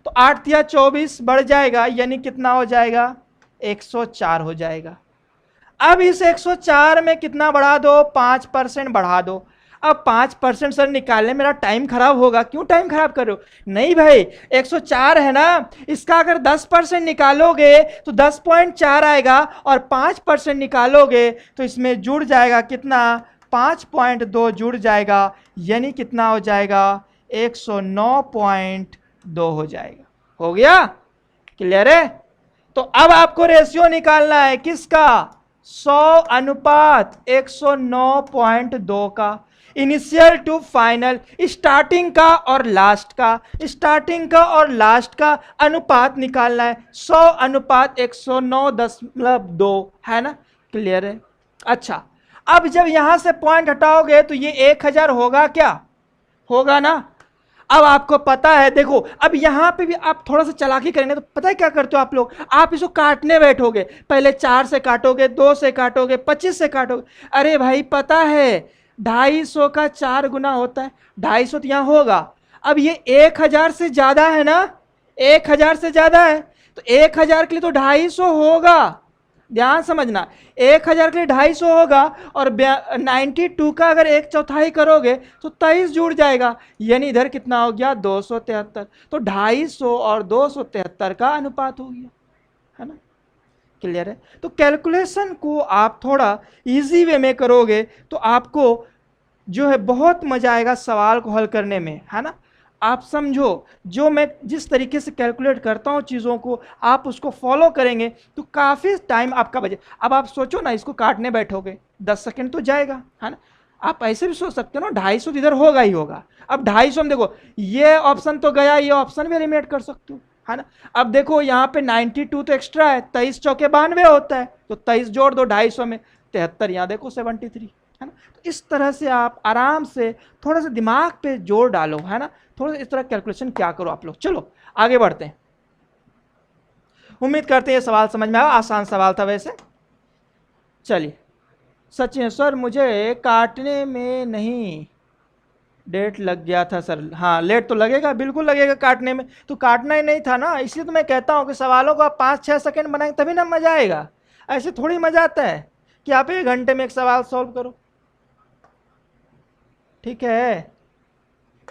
तो 8 या 24 बढ़ जाएगा, यानी कितना हो जाएगा, 104 हो जाएगा। अब इस 104 में कितना बढ़ा दो, 5% बढ़ा दो। अब 5% सर निकालने मेरा टाइम खराब होगा, क्यों टाइम खराब कर रहे हो? नहीं भाई, 104 है ना, इसका अगर 10% निकालोगे तो 10.4 आएगा, और 5% निकालोगे तो इसमें जुड़ जाएगा कितना, 5.2 जुड़ जाएगा, यानी कितना हो जाएगा, 109.2 हो जाएगा। हो गया, क्लियर है? तो अब आपको रेशियो निकालना है किसका, 100 अनुपात 109.2 का, इनिशियल टू फाइनल, स्टार्टिंग का और लास्ट का, स्टार्टिंग का और लास्ट का अनुपात निकालना है, 100 अनुपात 109.2, है ना, क्लियर है? अच्छा, अब जब यहां से पॉइंट हटाओगे तो ये 1000 होगा क्या, होगा ना। अब आपको पता है, देखो अब यहां पे भी आप थोड़ा सा चालाकी करेंगे तो पता है क्या करते हो आप लोग, आप इसको काटने बैठोगे, पहले 4 से काटोगे, 2 से काटोगे, 25 से काटोगे। अरे भाई पता है 250 का 4 गुना होता है, 250 तो यहां होगा। अब ये 1000 से ज्यादा है ना, 1000 से ज्यादा है, तो 1000 के लिए तो 250 होगा, ध्यान समझना, 1000 के लिए 250 होगा, और 92 का अगर 1/4 करोगे तो 23 जुड़ जाएगा, यानी इधर कितना हो गया, 273। तो 250 और 273 का अनुपात हो गया, है ना, क्लियर है? तो कैलकुलेशन को आप थोड़ा इजी वे में करोगे तो आपको जो है बहुत मजा आएगा सवाल को हल करने में, है ना। आप समझो, जो मैं जिस तरीके से कैलकुलेट करता हूँ चीज़ों को, आप उसको फॉलो करेंगे तो काफ़ी टाइम आपका बचे। अब आप सोचो ना, इसको काटने बैठोगे 10 सेकेंड तो जाएगा, है ना। आप ऐसे भी सोच सकते हो ना, 250 इधर होगा ही होगा। अब 250 में देखो ये ऑप्शन तो गया, ये ऑप्शन भी एलिमिनेट कर सकते हो, है ना। अब देखो यहाँ पे 92 तो एक्स्ट्रा है, 23 चौके 92 होता है, तो 23 जोड़ दो 250 में, 73, यहाँ देखो 73, है ना। तो इस तरह से आप आराम से थोड़ा सा दिमाग पे जोर डालो, है ना, थोड़ा सा इस तरह कैलकुलेशन क्या करो आप लोग। चलो आगे बढ़ते हैं, उम्मीद करते हैं ये सवाल समझ में आया, आसान सवाल था वैसे। चलिए, सचिन सर मुझे काटने में नहीं डेट लग गया था सर। हाँ लेट तो लगेगा, बिल्कुल लगेगा काटने में, तो काटना ही नहीं था ना, इसलिए तो मैं कहता हूँ कि सवालों को आप 5-6 सेकेंड बनाएंगे तभी ना मजा आएगा। ऐसे थोड़ी मजा आता है कि आप 1 घंटे में एक सवाल सॉल्व करो, ठीक है।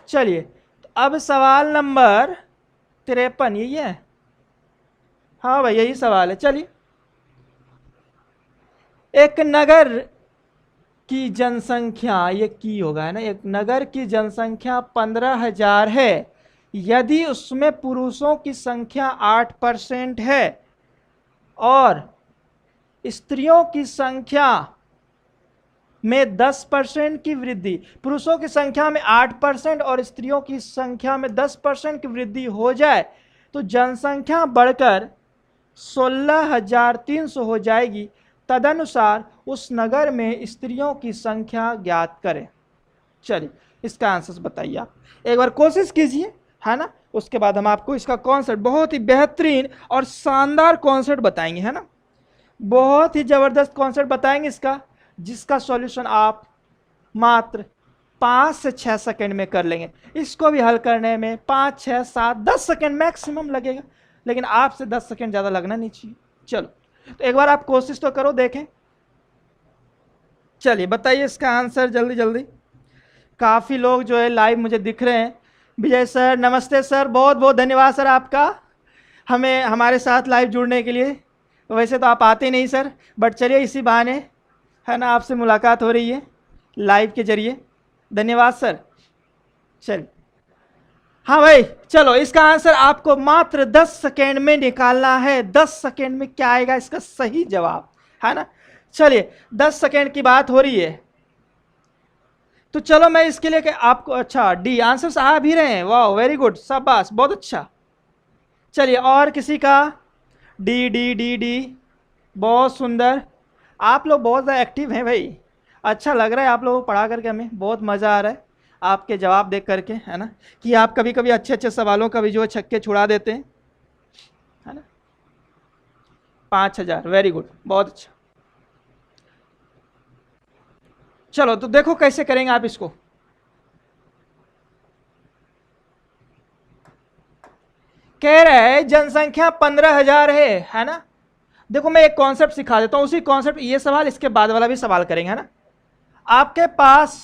चलिए, तो अब सवाल नंबर 53 यही है, हाँ भाई यही सवाल है। चलिए, एक नगर की जनसंख्या, ये की होगा है ना, एक नगर की जनसंख्या 15,000 है, यदि उसमें पुरुषों की संख्या 8% है और स्त्रियों की संख्या में 10% की वृद्धि, पुरुषों की संख्या में 8% और स्त्रियों की संख्या में 10% की वृद्धि हो जाए तो जनसंख्या बढ़कर 16,300 हो जाएगी। तदनुसार उस नगर में स्त्रियों की संख्या ज्ञात करें। चलिए, इसका आंसर बताइए, आप एक बार कोशिश कीजिए, है ना, उसके बाद हम आपको इसका कॉन्सेप्ट, बहुत ही बेहतरीन और शानदार कॉन्सेप्ट बताएंगे, है ना, बहुत ही जबरदस्त कॉन्सेप्ट बताएंगे इसका, जिसका सॉल्यूशन आप मात्र 5 से 6 सेकंड में कर लेंगे। इसको भी हल करने में 5, 6, 7, 10 सेकंड मैक्सिमम लगेगा, लेकिन आपसे 10 सेकंड ज़्यादा लगना नहीं चाहिए। चलो, तो एक बार आप कोशिश तो करो, देखें। चलिए बताइए इसका आंसर जल्दी जल्दी। काफ़ी लोग जो है लाइव मुझे दिख रहे हैं। विजय सर नमस्ते सर, बहुत बहुत धन्यवाद सर आपका हमें हमारे साथ लाइव जुड़ने के लिए। वैसे तो आप आते नहीं सर, बट चलिए इसी बहाने, है ना, आपसे मुलाकात हो रही है लाइव के जरिए। धन्यवाद सर। चलिए, हाँ भाई चलो, इसका आंसर आपको मात्र 10 सेकेंड में निकालना है। 10 सेकेंड में क्या आएगा इसका सही जवाब, है ना। चलिए, 10 सेकेंड की बात हो रही है, तो चलो मैं इसके लिए आपको, अच्छा डी आंसर्स आ भी रहे हैं, वाह वेरी गुड, शाबाश, बहुत अच्छा। चलिए, और किसी का, डी डी डी डी, बहुत सुंदर। आप लोग बहुत ज़्यादा एक्टिव हैं भाई, अच्छा लग रहा है आप लोगों को पढ़ा करके, हमें बहुत मज़ा आ रहा है आपके जवाब देख करके, है ना, कि आप कभी कभी अच्छे अच्छे सवालों का भी जो छक्के छुड़ा देते हैं, है ना। 5,000, वेरी गुड, बहुत अच्छा। चलो तो देखो कैसे करेंगे आप इसको। कह रहा है जनसंख्या 15,000 है ना। देखो मैं एक कॉन्सेप्ट सिखा देता हूं, उसी कॉन्सेप्ट, ये सवाल इसके बाद वाला भी सवाल करेंगे, है ना। आपके पास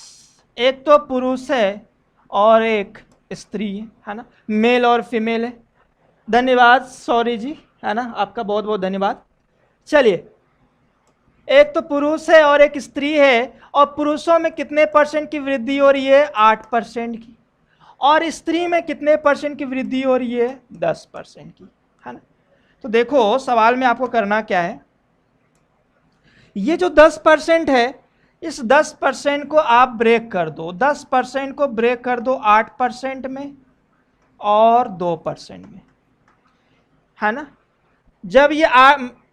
एक तो पुरुष है और एक स्त्री है ना, मेल और फीमेल है। धन्यवाद सॉरी जी, है ना, आपका बहुत बहुत धन्यवाद। चलिए, एक तो पुरुष है और एक स्त्री है, और पुरुषों में कितने परसेंट की वृद्धि हो रही है? 8% की। और स्त्री में कितने परसेंट की वृद्धि हो रही है? 10% की, है ना। तो देखो सवाल में आपको करना क्या है, ये जो 10% है, इस 10% को आप ब्रेक कर दो, 10% को ब्रेक कर दो 8% में और 2% में, है ना। जब ये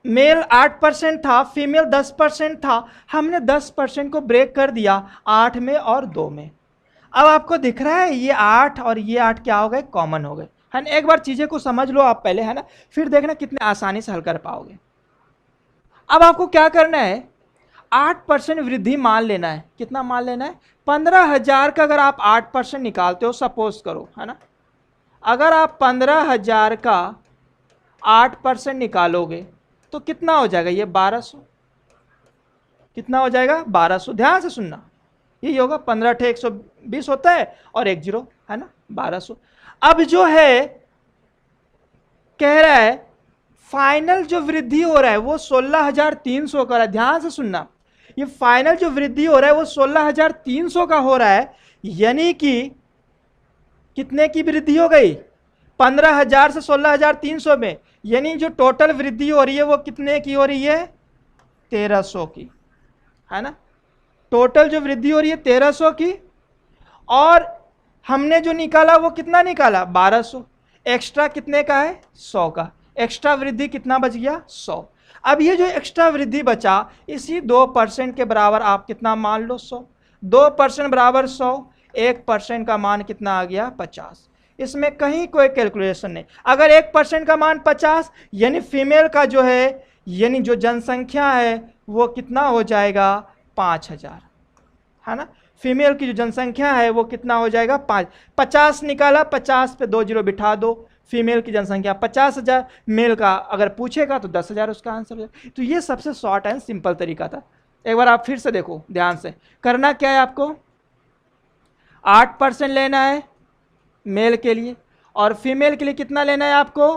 मेल 8% था, फीमेल 10% था, हमने 10% को ब्रेक कर दिया 8 में और 2 में। अब आपको दिख रहा है ये 8 और ये 8 क्या हो गए? कॉमन हो गए, है ना। एक बार चीजें को समझ लो आप पहले, है ना, फिर देखना कितने आसानी से हल कर पाओगे। अब आपको क्या करना है, 8% वृद्धि मान लेना है। कितना मान लेना है? 15,000 का अगर आप 8% निकालते हो, सपोज करो, है ना, अगर आप 15,000 का 8% निकालोगे तो कितना हो जाएगा? ये 1200। कितना हो जाएगा? 1200। ध्यान से सुनना, यही होगा, 15 × 120 होता है और 1 0, है ना, 1200। अब जो है कह रहा है फाइनल जो वृद्धि हो रहा है वो 16,300 का रहा है। ध्यान से सुनना, ये फाइनल जो वृद्धि हो रहा है वो 16,300 का हो रहा है, यानी कि कितने की वृद्धि हो गई? 15,000 से 16,300 में, यानी जो टोटल वृद्धि हो रही है वो कितने की हो रही है? 1,300 की, है ना। टोटल जो वृद्धि हो रही है 1,300 की, और हमने जो निकाला वो कितना निकाला? 1200। एक्स्ट्रा कितने का है? 100 का। एक्स्ट्रा वृद्धि कितना बच गया? 100। अब ये जो एक्स्ट्रा वृद्धि बचा, इसी 2% के बराबर आप कितना मान लो? 100। 2% बराबर 100, 1% का मान कितना आ गया? 50। इसमें कहीं कोई कैलकुलेशन नहीं। अगर 1% का मान 50, यानी फीमेल का जो है, यानी जो जनसंख्या है वो कितना हो जाएगा? 5,000, है ना। फीमेल की जो जनसंख्या है वो कितना हो जाएगा? 50 निकाला, 50 पे 2 0 बिठा दो, फीमेल की जनसंख्या 50,000, मेल का अगर पूछेगा तो 10,000 उसका आंसर है। तो ये सबसे शॉर्ट एंड सिंपल तरीका था। एक बार आप फिर से देखो ध्यान से, करना क्या है आपको? 8% लेना है मेल के लिए, और फीमेल के लिए कितना लेना है आपको?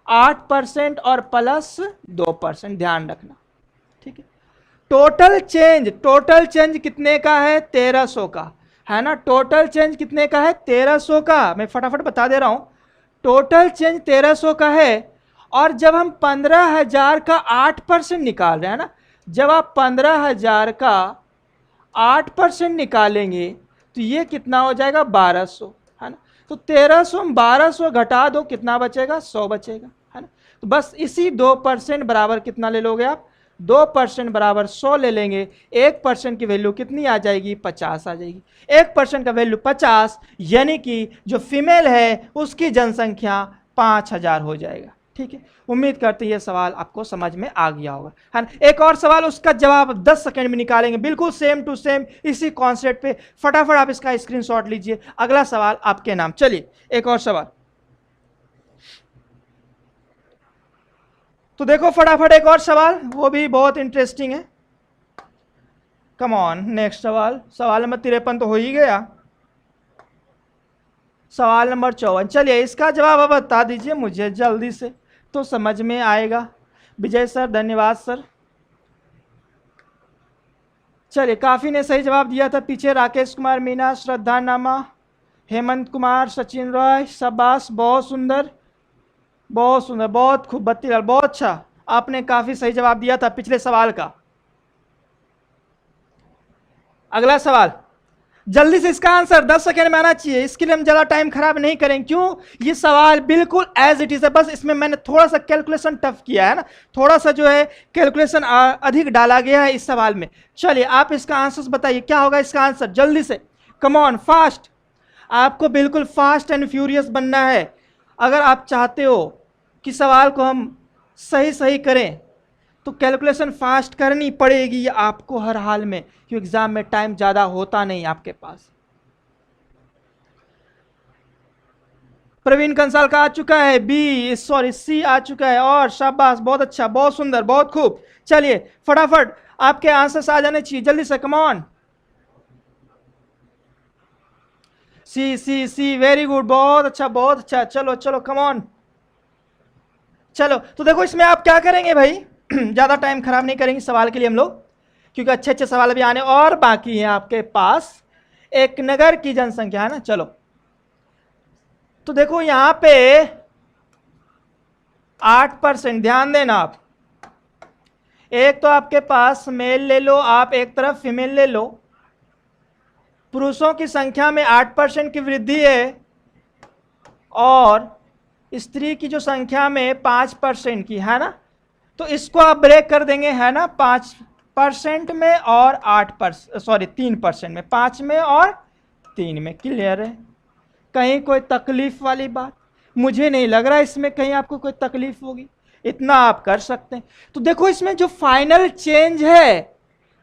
8% और प्लस 2%, ध्यान रखना, ठीक है। टोटल चेंज कितने का है? 1,300 का, है ना। टोटल चेंज कितने का है? 1,300 का। मैं फटाफट बता दे रहा हूं, टोटल चेंज 1,300 का है। और जब हम 15,000 का 8% निकाल रहे हैं ना, जब आप 15,000 का 8% निकालेंगे तो ये कितना हो जाएगा? 1,200, है ना। तो 1,300 में 1,200 घटा दो, कितना बचेगा? 100 बचेगा, है ना। तो बस इसी 2% बराबर कितना ले लोगे आप? 2% बराबर 100 ले लेंगे। 1% की वैल्यू कितनी आ जाएगी? 50 आ जाएगी। 1% का वैल्यू 50, यानी कि जो फीमेल है उसकी जनसंख्या 5,000 हो जाएगा, ठीक है। उम्मीद करते हैं ये सवाल आपको समझ में आ गया होगा, है ना। एक और सवाल, उसका जवाब 10 सेकंड में निकालेंगे, बिल्कुल सेम टू सेम इसी कॉन्सेप्ट पे। फटाफट आप इसका स्क्रीनशॉट लीजिए। अगला सवाल आपके नाम। चलिए एक और सवाल, तो देखो फटाफट एक और सवाल, वो भी बहुत इंटरेस्टिंग है। कम ऑन, नेक्स्ट सवाल, सवाल नंबर 53 तो हो ही गया। सवाल नंबर 54, चलिए इसका जवाब अब बता दीजिए मुझे जल्दी से, तो समझ में आएगा। विजय सर धन्यवाद सर। चलिए काफ़ी ने सही जवाब दिया था पीछे, राकेश कुमार मीना, श्रद्धा नामा, हेमंत कुमार, सचिन रॉय, शाबाश, बहुत सुंदर, बहुत सुंदर, बहुत खूब, बत्तीलाल, बहुत अच्छा, आपने काफ़ी सही जवाब दिया था पिछले सवाल का। अगला सवाल, जल्दी से इसका आंसर 10 सेकेंड में आना चाहिए, इसके लिए हम ज़्यादा टाइम खराब नहीं करें। क्यों? ये सवाल बिल्कुल एज इट इज है, बस इसमें मैंने थोड़ा सा कैलकुलेशन टफ किया है ना, थोड़ा सा जो है कैलकुलेशन अधिक डाला गया है इस सवाल में। चलिए आप इसका आंसर बताइए, क्या होगा इसका आंसर, जल्दी से, कम ऑन फास्ट। आपको बिल्कुल फास्ट एंड फ्यूरियस बनना है अगर आप चाहते हो कि सवाल को हम सही सही करें, तो कैलकुलेशन फास्ट करनी पड़ेगी आपको हर हाल में, क्योंकि एग्जाम में टाइम ज़्यादा होता नहीं आपके पास। प्रवीण कंसाल का आ चुका है, सी आ चुका है, और शाबाश, बहुत अच्छा, बहुत सुंदर, बहुत खूब। चलिए फटाफट आपके आंसर्स आ जाने चाहिए, जल्दी से, come on. See, very good, बहुत अच्छा, बहुत अच्छा। चलो चलो, कम ऑन। चलो तो देखो इसमें आप क्या करेंगे भाई, ज़्यादा टाइम खराब नहीं करेंगे सवाल के लिए हम लोग, क्योंकि अच्छे अच्छे सवाल अभी आने और बाकी हैं आपके पास। एक नगर की जनसंख्या है ना, चलो तो देखो यहां पे 8%, ध्यान देना आप, एक तो आपके पास मेल ले लो आप, एक तरफ फीमेल ले लो। पुरुषों की संख्या में 8% की वृद्धि है और स्त्री की जो संख्या में 5% की है ना, तो इसको आप ब्रेक कर देंगे है ना, 5% में और 3% में, 5 में और 3 में। क्लियर है? कहीं कोई तकलीफ वाली बात? मुझे नहीं लग रहा इसमें कहीं आपको कोई तकलीफ होगी, इतना आप कर सकते हैं। तो देखो इसमें जो फाइनल चेंज है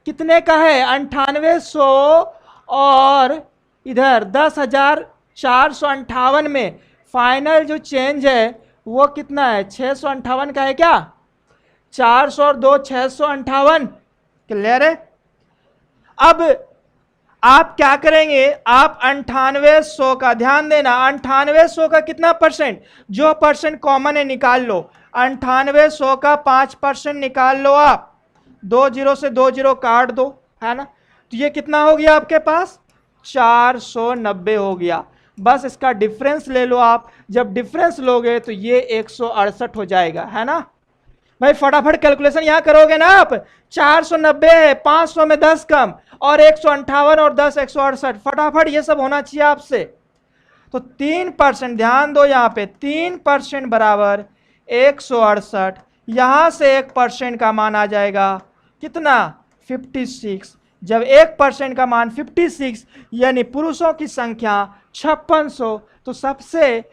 कितने का है, 9800, और इधर 10,458 में फाइनल जो चेंज है वो कितना है, 658 का है क्या, 400 और 2 658। क्लियर है? अब आप क्या करेंगे, आप 9800 का, ध्यान देना, 9800 का कितना परसेंट, जो परसेंट कॉमन है निकाल लो, 9800 का 5% निकाल लो आप, 2 0 से 2 0 काट दो है ना, तो ये कितना हो गया आपके पास, 490 हो गया। बस इसका डिफरेंस ले लो आप, जब डिफरेंस लोगे तो ये 168 हो जाएगा, है ना भाई। फटाफट कैलकुलेशन यहां करोगे ना आप, 490 है, 500 में 10 कम, और 158 और 10 168, फटाफट ये सब होना चाहिए आपसे। तो 3%, ध्यान दो यहां पे, 3% बराबर 168, यहां से 1% का मान आ जाएगा कितना, 56। जब 1% का मान 56 यानी पुरुषों की संख्या 5600, तो सबसे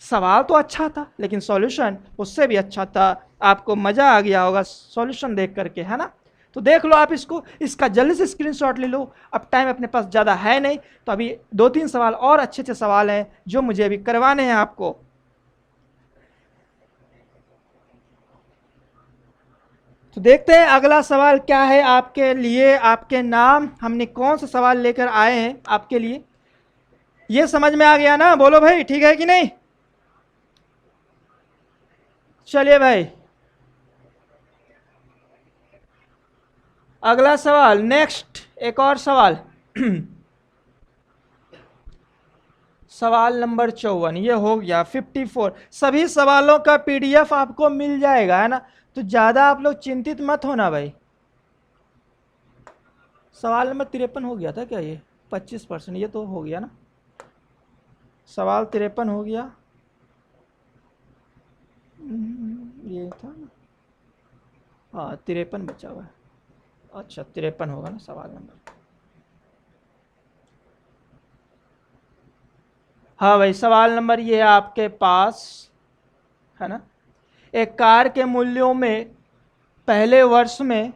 सवाल तो अच्छा था लेकिन सॉल्यूशन उससे भी अच्छा था। आपको मजा आ गया होगा सॉल्यूशन देख करके, है ना। तो देख लो आप इसको, इसका जल्दी से स्क्रीनशॉट ले लो। अब टाइम अपने पास ज़्यादा है नहीं, तो अभी 2-3 सवाल और अच्छे अच्छे सवाल हैं जो मुझे अभी करवाने हैं आपको। तो देखते हैं अगला सवाल क्या है आपके लिए। आपके नाम, हमने कौन सा सवाल लेकर आए हैं आपके लिए, ये समझ में आ गया ना, बोलो भाई, ठीक है कि नहीं। चलिए भाई अगला सवाल, नेक्स्ट एक और सवाल सवाल नंबर 54, ये हो गया 54। सभी सवालों का पीडीएफ आपको मिल जाएगा, है ना, तो ज़्यादा आप लोग चिंतित मत होना भाई। सवाल नंबर 53 हो गया था क्या, ये 25%, ये तो हो गया ना, सवाल 53 हो गया, ये था ना, हाँ 53 बचा हुआ है। अच्छा 53 होगा ना सवाल नंबर। हाँ भाई सवाल नंबर ये है आपके पास, है ना, एक कार के मूल्यों में पहले वर्ष में,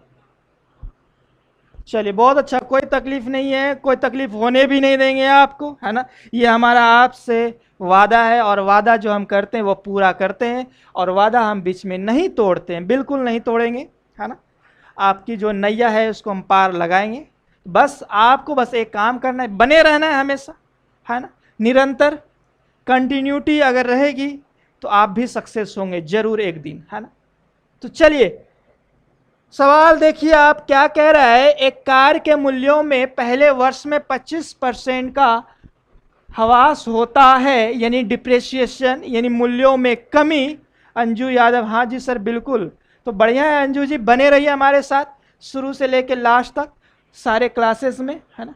चलिए बहुत अच्छा, कोई तकलीफ नहीं है, कोई तकलीफ होने भी नहीं देंगे आपको, है ना। ये हमारा आपसे वादा है, और वादा जो हम करते हैं वो पूरा करते हैं, और वादा हम बीच में नहीं तोड़ते हैं, बिल्कुल नहीं तोड़ेंगे, है ना। आपकी जो नैया है उसको हम पार लगाएंगे। बस आपको बस एक काम करना है, बने रहना है हमेशा, है ना, निरंतर कंटिन्यूटी अगर रहेगी तो आप भी सक्सेस होंगे जरूर एक दिन, है ना। तो चलिए सवाल देखिए आप क्या कह रहा है, एक कार के मूल्यों में पहले वर्ष में 25% का ह्रास होता है, यानी डिप्रेशिएशन, यानी मूल्यों में कमी। अंजू यादव, हाँ जी सर बिल्कुल। तो बढ़िया है अंजू जी, बने रहिए हमारे साथ शुरू से लेकर लास्ट तक सारे क्लासेस में, है ना।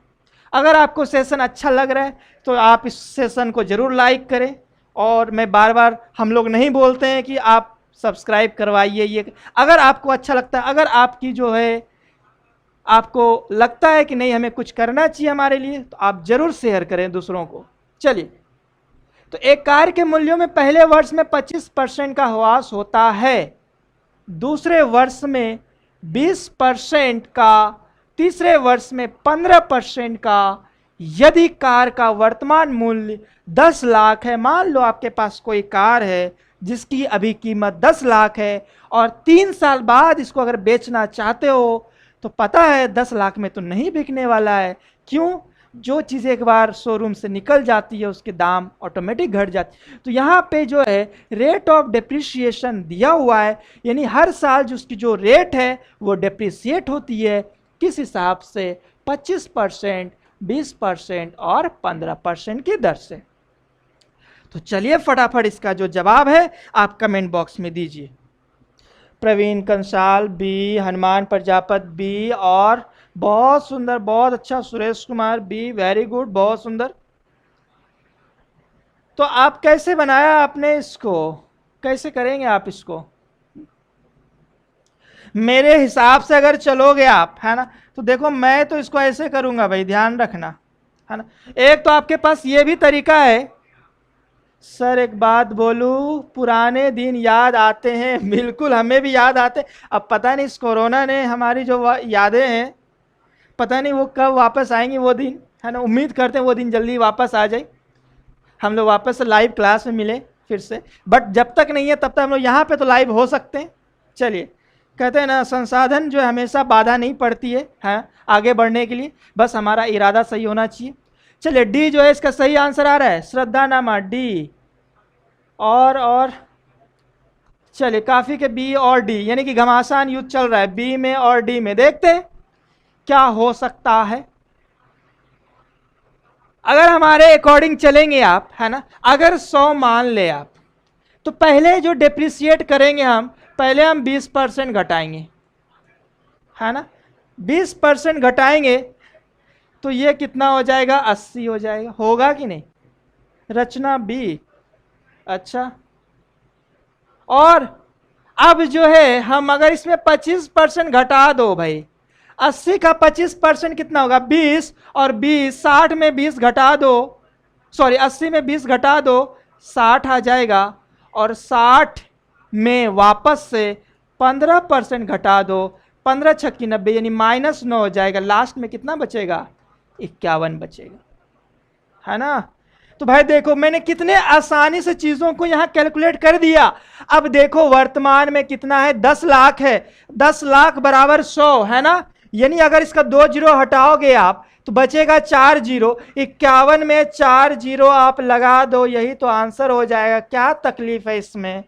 अगर आपको सेशन अच्छा लग रहा है तो आप इस सेशन को ज़रूर लाइक करें। और मैं बार बार, हम लोग नहीं बोलते हैं कि आप सब्सक्राइब करवाइए, ये अगर आपको अच्छा लगता है, अगर आपकी जो है आपको लगता है कि नहीं हमें कुछ करना चाहिए हमारे लिए, तो आप जरूर शेयर करें दूसरों को। चलिए, तो एक कार के मूल्यों में पहले वर्ष में 25% का ह्रास होता है, दूसरे वर्ष में 20% का, तीसरे वर्ष में 15% का। यदि कार का वर्तमान मूल्य 10 लाख है, मान लो आपके पास कोई कार है जिसकी अभी कीमत 10 लाख है और 3 साल बाद इसको अगर बेचना चाहते हो तो पता है 10 लाख में तो नहीं बिकने वाला है। क्यों? जो चीज़ एक बार शोरूम से निकल जाती है उसके दाम ऑटोमेटिक घट जाते हैं। तो यहाँ पे जो है रेट ऑफ डेप्रिसिएशन दिया हुआ है, यानी हर साल जो उसकी जो रेट है वो डेप्रिसिएट होती है, किस हिसाब से? 25%, 20% और 15% की दर से। तो चलिए फटाफट इसका जो जवाब है आप कमेंट बॉक्स में दीजिए। प्रवीण कंसाल बी, हनुमान प्रजापत बी, और बहुत सुंदर, बहुत अच्छा, सुरेश कुमार बी, वेरी गुड, बहुत सुंदर। तो आप कैसे बनाया आपने इसको, कैसे करेंगे आप इसको? मेरे हिसाब से अगर चलोगे आप, है ना, तो देखो मैं तो इसको ऐसे करूंगा भाई, ध्यान रखना, है ना। एक तो आपके पास ये भी तरीका है। सर एक बात बोलूं, पुराने दिन याद आते हैं, बिल्कुल हमें भी याद आते हैं। अब पता नहीं इस कोरोना ने हमारी जो यादें हैं, पता नहीं वो कब वापस आएंगी वो दिन, है ना। उम्मीद करते हैं वो दिन जल्दी वापस आ जाए, हम लोग वापस से लाइव क्लास में मिले फिर से। बट जब तक नहीं है तब तक हम लोग यहाँ पे तो लाइव हो सकते हैं। चलिए, कहते हैं ना, संसाधन जो है हमेशा बाधा नहीं पड़ती है आगे बढ़ने के लिए, बस हमारा इरादा सही होना चाहिए। चलिए, डी जो है इसका सही आंसर आ रहा है, श्रद्धा नामा डी। और चलिए, काफी के बी और डी, यानी कि घमासान युद्ध चल रहा है बी में और डी में। देखते हैं क्या हो सकता है। अगर हमारे अकॉर्डिंग चलेंगे आप, है ना, अगर 100 मान ले आप, तो पहले जो डेप्रिसिएट करेंगे हम, पहले हम 20% घटाएंगे, है ना। 20% घटाएंगे तो ये कितना हो जाएगा? 80 हो जाएगा। होगा कि नहीं? रचना बी। अच्छा, और अब जो है हम अगर इसमें 25% घटा दो भाई, 80 का 25% कितना होगा? 20, और 20, 60 में 20 घटा दो, सॉरी 80 में 20 घटा दो, 60 आ जाएगा। और 60 में वापस से 15% घटा दो, 15 छक्की 90, यानी -9 हो जाएगा। लास्ट में कितना बचेगा? 51 बचेगा, है ना। तो भाई देखो, मैंने कितने आसानी से चीजों को यहां कैलकुलेट कर दिया। अब देखो वर्तमान में कितना है? 10 लाख है। 10 लाख बराबर 100, है ना। यानी अगर इसका 2 जीरो हटाओगे आप तो बचेगा 4 जीरो। 51 में 4 जीरो आप लगा दो, यही तो आंसर हो जाएगा। क्या तकलीफ है इसमें,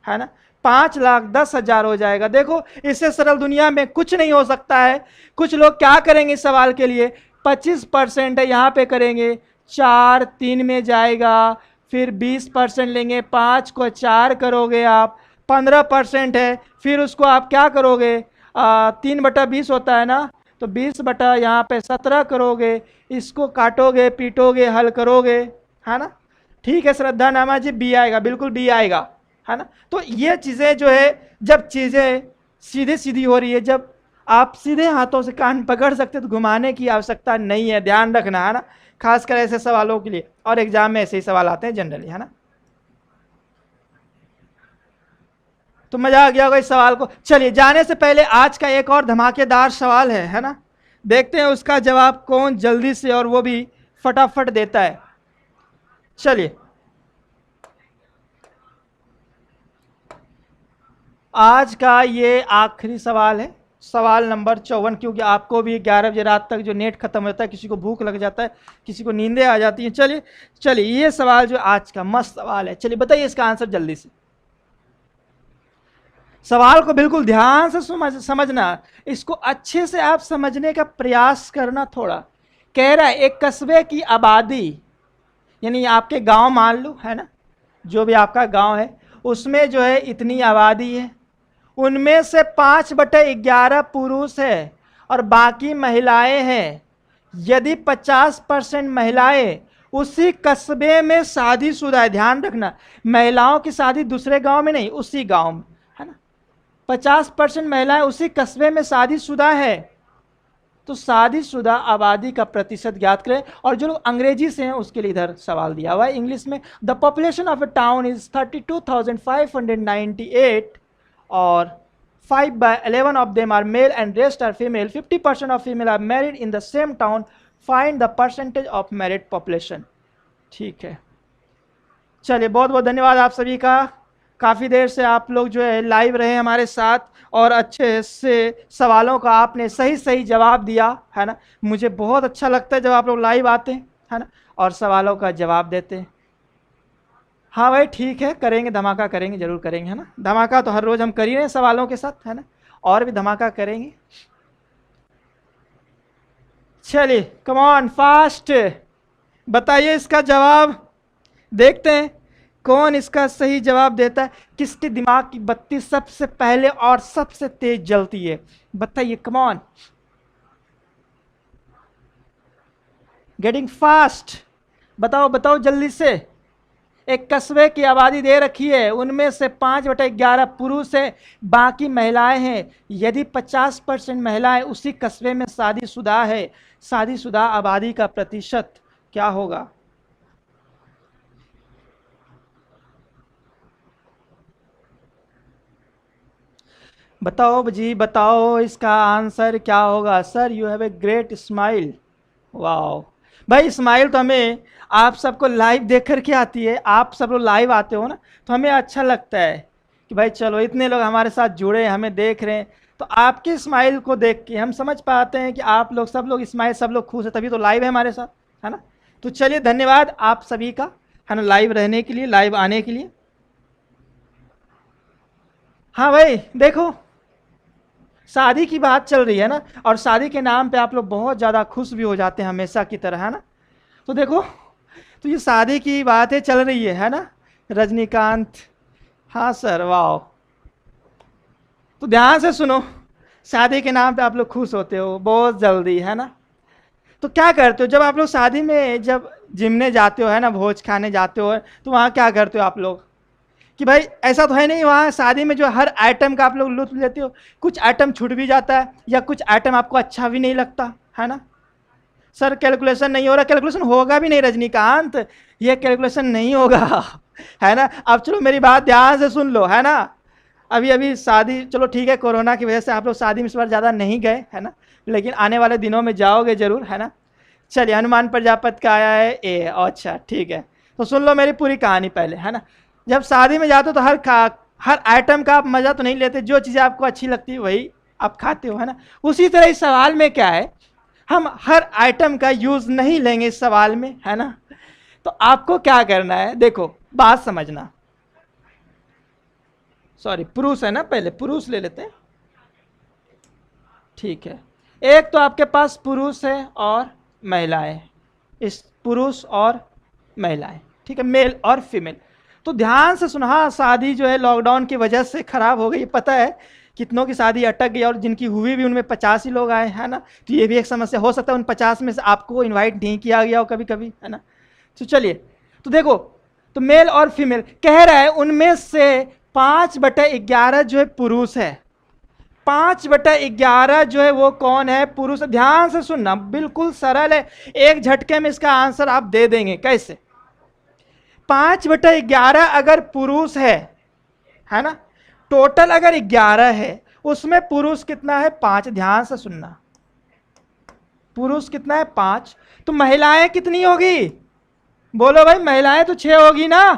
है ना। 5,10,000 हो जाएगा। देखो, इससे सरल दुनिया में कुछ नहीं हो सकता है। कुछ लोग क्या करेंगे इस सवाल के लिए? 25% है, यहाँ पे करेंगे 4, 3 में जाएगा, फिर 20% लेंगे, 5 को 4 करोगे आप, 15% है, फिर उसको आप क्या करोगे? 3/20 होता है ना, तो 20 बटा यहाँ पे 17 करोगे, इसको काटोगे, पीटोगे, हल करोगे, है ना। ठीक है श्रद्धा नामा जी, बी आएगा, बिल्कुल बी आएगा, है ना। तो ये चीज़ें जो है, जब चीज़ें सीधी सीधी हो रही है, जब आप सीधे हाथों से कान पकड़ सकते तो घुमाने की आवश्यकता नहीं है, ध्यान रखना, है ना, खासकर ऐसे सवालों के लिए। और एग्जाम में ऐसे ही सवाल आते हैं जनरली, है ना। तो मजा आ गया होगा इस सवाल को। चलिए, जाने से पहले आज का एक और धमाकेदार सवाल है ना, देखते हैं उसका जवाब कौन जल्दी से और वो भी फटाफट देता है। चलिए, आज का ये आखिरी सवाल है, सवाल नंबर 54, क्योंकि आपको भी 11 बजे रात तक जो नेट खत्म होता है, किसी को भूख लग जाता है, किसी को नींदें आ जाती हैं। चलिए चलिए, ये सवाल जो आज का मस्त सवाल है, चलिए बताइए इसका आंसर जल्दी से। सवाल को बिल्कुल ध्यान से समझना, इसको अच्छे से आप समझने का प्रयास करना थोड़ा। कह रहा है एक कस्बे की आबादी, यानी आपके गांव मान लो, है ना, जो भी आपका गांव है उसमें जो है इतनी आबादी है, उनमें से 5/11 पुरुष है और बाकी महिलाएं हैं। यदि 50% महिलाएं उसी कस्बे में शादीशुदा है, ध्यान रखना, महिलाओं की शादी दूसरे गांव में नहीं, उसी गांव में, है ना। 50% महिलाएं उसी कस्बे में शादीशुदा है, तो शादीशुदा आबादी का प्रतिशत ज्ञात करें। और जो लोग अंग्रेजी से हैं उसके लिए इधर सवाल दिया हुआ है इंग्लिश में। The population of a town is 32,598 और 5/11 of them are male and rest are female. 50% of female are married in the same town. Find the percentage of married population. ठीक है, चलिए बहुत बहुत धन्यवाद आप सभी का। काफ़ी देर से आप लोग जो है लाइव रहे हमारे साथ और अच्छे से सवालों का आपने सही सही जवाब दिया, है ना। मुझे बहुत अच्छा लगता है जब आप लोग लाइव आते हैं, है ना, और सवालों का जवाब देते हैं। हाँ भाई ठीक है, करेंगे, धमाका करेंगे, जरूर करेंगे, है ना। धमाका तो हर रोज़ हम कर ही रहे हैं सवालों के साथ, है ना, और भी धमाका करेंगे। चलिए कम ऑन फास्ट, बताइए इसका जवाब। देखते हैं कौन इसका सही जवाब देता है, किसके दिमाग की बत्ती सबसे पहले और सबसे तेज जलती है, बताइए, कम ऑन, गेटिंग फास्ट, बताओ बताओ जल्दी से। एक कस्बे की आबादी दे रखी है, उनमें से 5/11 पुरुष है, बाकी महिलाएं हैं। यदि 50% महिलाएं उसी कस्बे में शादीशुदा है, शादीशुदा आबादी का प्रतिशत क्या होगा? बताओ जी, बताओ इसका आंसर क्या होगा। Sir you have a great smile, wow भाई, स्माइल तो हमें आप सबको लाइव देख कर के आती है। आप सब लोग लाइव आते हो ना, तो हमें अच्छा लगता है कि भाई चलो इतने लोग हमारे साथ जुड़े हैं, हमें देख रहे हैं, तो आपकी स्माइल को देख के हम समझ पाते हैं कि आप लोग सब लोग स्माइल, सब लोग खुश है, तभी तो लाइव है हमारे साथ, है ना। तो चलिए धन्यवाद आप सभी का, है ना, लाइव रहने के लिए, लाइव आने के लिए। हाँ भाई देखो, शादी की बात चल रही है ना, और शादी के नाम पे आप लोग बहुत ज़्यादा खुश भी हो जाते हैं हमेशा की तरह, है ना। तो देखो, तो ये शादी की बातें चल रही है ना, रजनीकांत, हाँ सर, वाह। तो ध्यान से सुनो, शादी के नाम पे आप लोग खुश होते हो बहुत जल्दी, है ना। तो क्या करते हो जब आप लोग शादी में, जब जिमने जाते हो, है ना, भोज खाने जाते हो, तो वहाँ क्या करते हो आप लोग कि भाई ऐसा तो है नहीं वहाँ शादी में जो हर आइटम का आप लोग लुत्फ लेते हो, कुछ आइटम छूट भी जाता है या कुछ आइटम आपको अच्छा भी नहीं लगता, है ना। सर कैलकुलेशन नहीं हो रहा, कैलकुलेशन होगा भी नहीं रजनीकांत, ये कैलकुलेशन नहीं होगा, है ना। अब चलो मेरी बात ध्यान से सुन लो, है ना। अभी अभी शादी, चलो ठीक है, कोरोना की वजह से आप लोग शादी में इस बार ज़्यादा नहीं गए, है ना, लेकिन आने वाले दिनों में जाओगे जरूर, है ना। चलिए, हनुमान प्रजापति का आया है ए, अच्छा ठीक है। तो सुन लो मेरी पूरी कहानी पहले, है ना। जब शादी में जाते हो तो हर आइटम का आप मज़ा तो नहीं लेते, जो चीज़ें आपको अच्छी लगती है वही आप खाते हो, है ना। उसी तरह इस सवाल में क्या है, हम हर आइटम का यूज़ नहीं लेंगे इस सवाल में, है ना। तो आपको क्या करना है, देखो बात समझना, सॉरी पुरुष है ना, पहले पुरुष ले लेते हैं, ठीक है। एक तो आपके पास पुरुष है और महिलाएं, इस पुरुष और महिलाएं, ठीक है, मेल और फीमेल। तो ध्यान से सुना, हाँ शादी जो है लॉकडाउन की वजह से खराब हो गई, पता है कितनों की शादी अटक गई, और जिनकी हुई भी उनमें 50 ही लोग आए, है ना। तो ये भी एक समस्या हो सकता है, उन 50 में से आपको इनवाइट नहीं किया गया हो कभी कभी, है ना। तो चलिए, तो देखो, तो मेल और फीमेल कह रहा है उनमें से 5/11 जो है पुरुष है, 5/11 जो है वो कौन है, पुरुष। ध्यान से सुनना, बिल्कुल सरल है, एक झटके में इसका आंसर आप दे देंगे। कैसे? 5/11 अगर पुरुष है ना, टोटल अगर 11 है, उसमें पुरुष कितना है, 5। ध्यान से सुनना, पुरुष कितना है, 5। तो महिलाएं कितनी होगी, बोलो भाई, महिलाएं तो 6 होगी ना।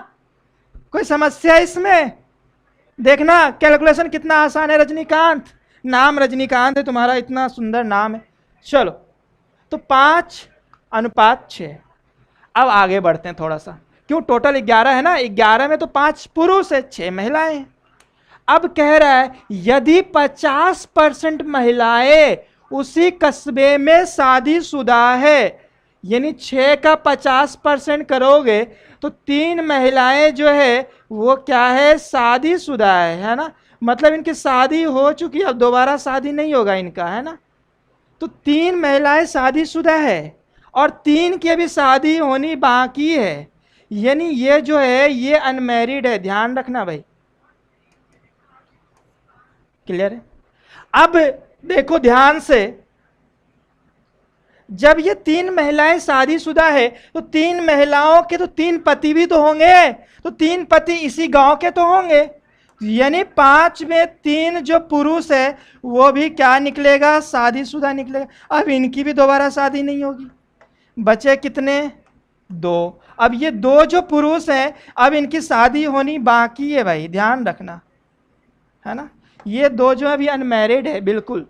कोई समस्या इसमें? देखना कैलकुलेशन कितना आसान है रजनीकांत, नाम रजनीकांत है तुम्हारा, इतना सुंदर नाम है। चलो, तो 5:6। अब आगे बढ़ते हैं थोड़ा सा, क्यों, टोटल 11 है ना, 11 में तो 5 पुरुष है, 6 महिलाएं हैं। अब कह रहा है यदि 50% महिलाएं उसी कस्बे में शादीशुदा है, यानी 6 का 50% करोगे तो 3 महिलाएं जो है वो क्या है, शादीशुदा है ना। मतलब इनकी शादी हो चुकी, अब दोबारा शादी नहीं होगा इनका, है ना। तो 3 महिलाएं शादीशुदा है और 3 की अभी शादी होनी बाकी है, यानी ये जो है ये अनमैरिड है। ध्यान रखना भाई, क्लियर है? अब देखो ध्यान से, जब ये 3 महिलाएं शादीशुदा है तो 3 महिलाओं के तो 3 पति भी तो होंगे, तो 3 पति इसी गांव के तो होंगे, यानी 5 में 3 जो पुरुष है वो भी क्या निकलेगा, शादीशुदा निकलेगा। अब इनकी भी दोबारा शादी नहीं होगी, बचे कितने, 2। अब ये 2 जो पुरुष हैं अब इनकी शादी होनी बाकी है भाई, ध्यान रखना है ना। ये 2 जो अभी अनमैरिड है, बिल्कुल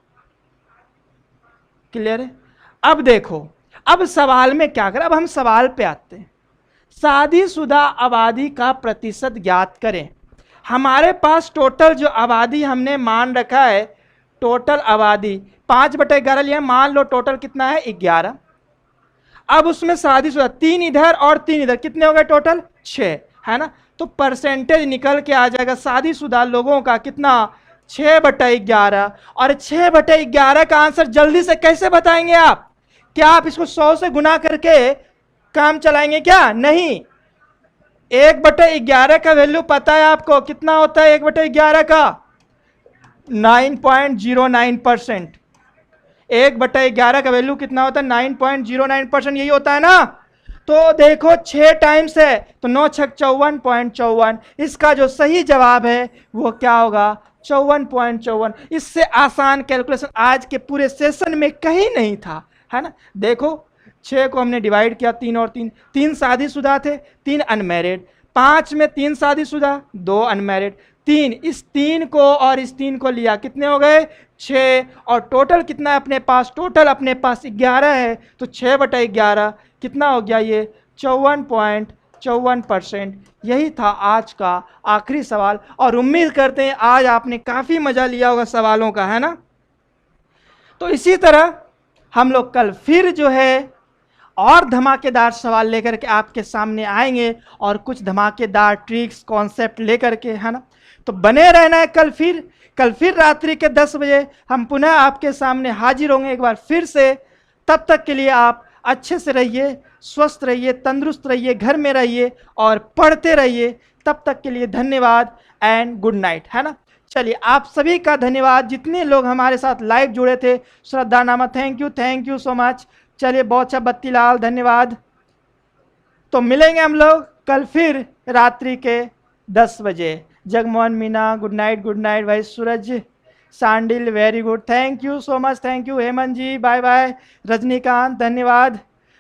क्लियर है। अब देखो, अब सवाल में क्या करें, अब हम सवाल पे आते हैं। शादीशुदा आबादी का प्रतिशत ज्ञात करें। हमारे पास टोटल जो आबादी हमने मान रखा है, टोटल आबादी 5/11 लिया, मान लो टोटल कितना है, 11। अब उसमें शादीशुदा 3 इधर और 3 इधर, कितने हो गए टोटल, 6 है ना। तो परसेंटेज निकल के आ जाएगा शादीशुदा लोगों का कितना, 6/11। और 6/11 का आंसर जल्दी से कैसे बताएंगे आप? क्या आप इसको 100 से गुना करके काम चलाएंगे क्या? नहीं। 1/11 का वैल्यू पता है आपको कितना होता है? 1/11 का 9.09%। 1/11 का वैल्यू कितना होता है? 9.09%, यही होता है ना। तो देखो 6 टाइम्स है तो 9 छक 54.54। इसका जो सही जवाब है वो क्या होगा? 54.54। इससे आसान कैलकुलेशन आज के पूरे सेशन में कहीं नहीं था, है ना। देखो 6 को हमने डिवाइड किया, 3 और 3, 3 शादीशुदा थे, 3 अनमैरिड। 5 में 3 शादीशुदा, 2 अनमैरिड। 3, इस 3 को और इस 3 को लिया, कितने हो गए? 6। और टोटल कितना है अपने पास? टोटल अपने पास 11 है, तो 6/11 कितना हो गया? ये 54.54%। यही था आज का आखिरी सवाल, और उम्मीद करते हैं आज आपने काफ़ी मज़ा लिया होगा सवालों का, है ना। तो इसी तरह हम लोग कल फिर जो है और धमाकेदार सवाल लेकर के आपके सामने आएंगे, और कुछ धमाकेदार ट्रिक्स कॉन्सेप्ट लेकर के, है ना। तो बने रहना है। कल फिर रात्रि के 10 बजे हम पुनः आपके सामने हाजिर होंगे एक बार फिर से। तब तक के लिए आप अच्छे से रहिए, स्वस्थ रहिए, तंदुरुस्त रहिए, घर में रहिए और पढ़ते रहिए। तब तक के लिए धन्यवाद एंड गुड नाइट, है ना। चलिए, आप सभी का धन्यवाद, जितने लोग हमारे साथ लाइव जुड़े थे। श्रद्धा नामा, थैंक यू सो मच। चलिए, बहुत अच्छा, बत्तीलाल धन्यवाद। तो मिलेंगे हम लोग कल फिर रात्रि के 10 बजे। जगमोहन मीना, गुड नाइट भाई। Suraj Sandil, very good, thank you so much, thank you. Hemant ji, bye bye. Rajnikant, धन्यवाद।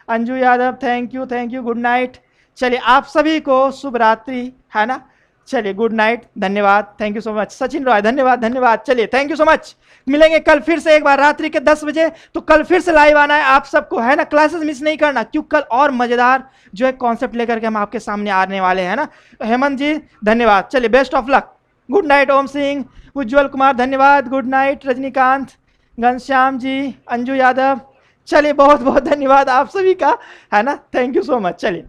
Anju Yadav, thank you, good night. चलिए, आप सभी को शुभ रात्रि, है ना। चलिए, गुड नाइट, धन्यवाद, thank you so much. Sachin Roy, धन्यवाद। चलिए, थैंक यू सो मच। मिलेंगे कल फिर से एक बार रात्रि के 10 बजे। तो कल फिर से लाइव आना है आप सबको, है ना। क्लासेस मिस नहीं करना, क्योंकि कल और मजेदार जो है कॉन्सेप्ट लेकर के हम आपके सामने आने वाले हैं ना। तो हेमंत जी धन्यवाद। चलिए, best of luck, good night. Om Singh, Ujjwal Kumar, धन्यवाद, गुड नाइट। रजनीकांत, घनश्याम जी, अंजू यादव, चलिए बहुत बहुत धन्यवाद आप सभी का, है ना। Thank you so much. चलिए।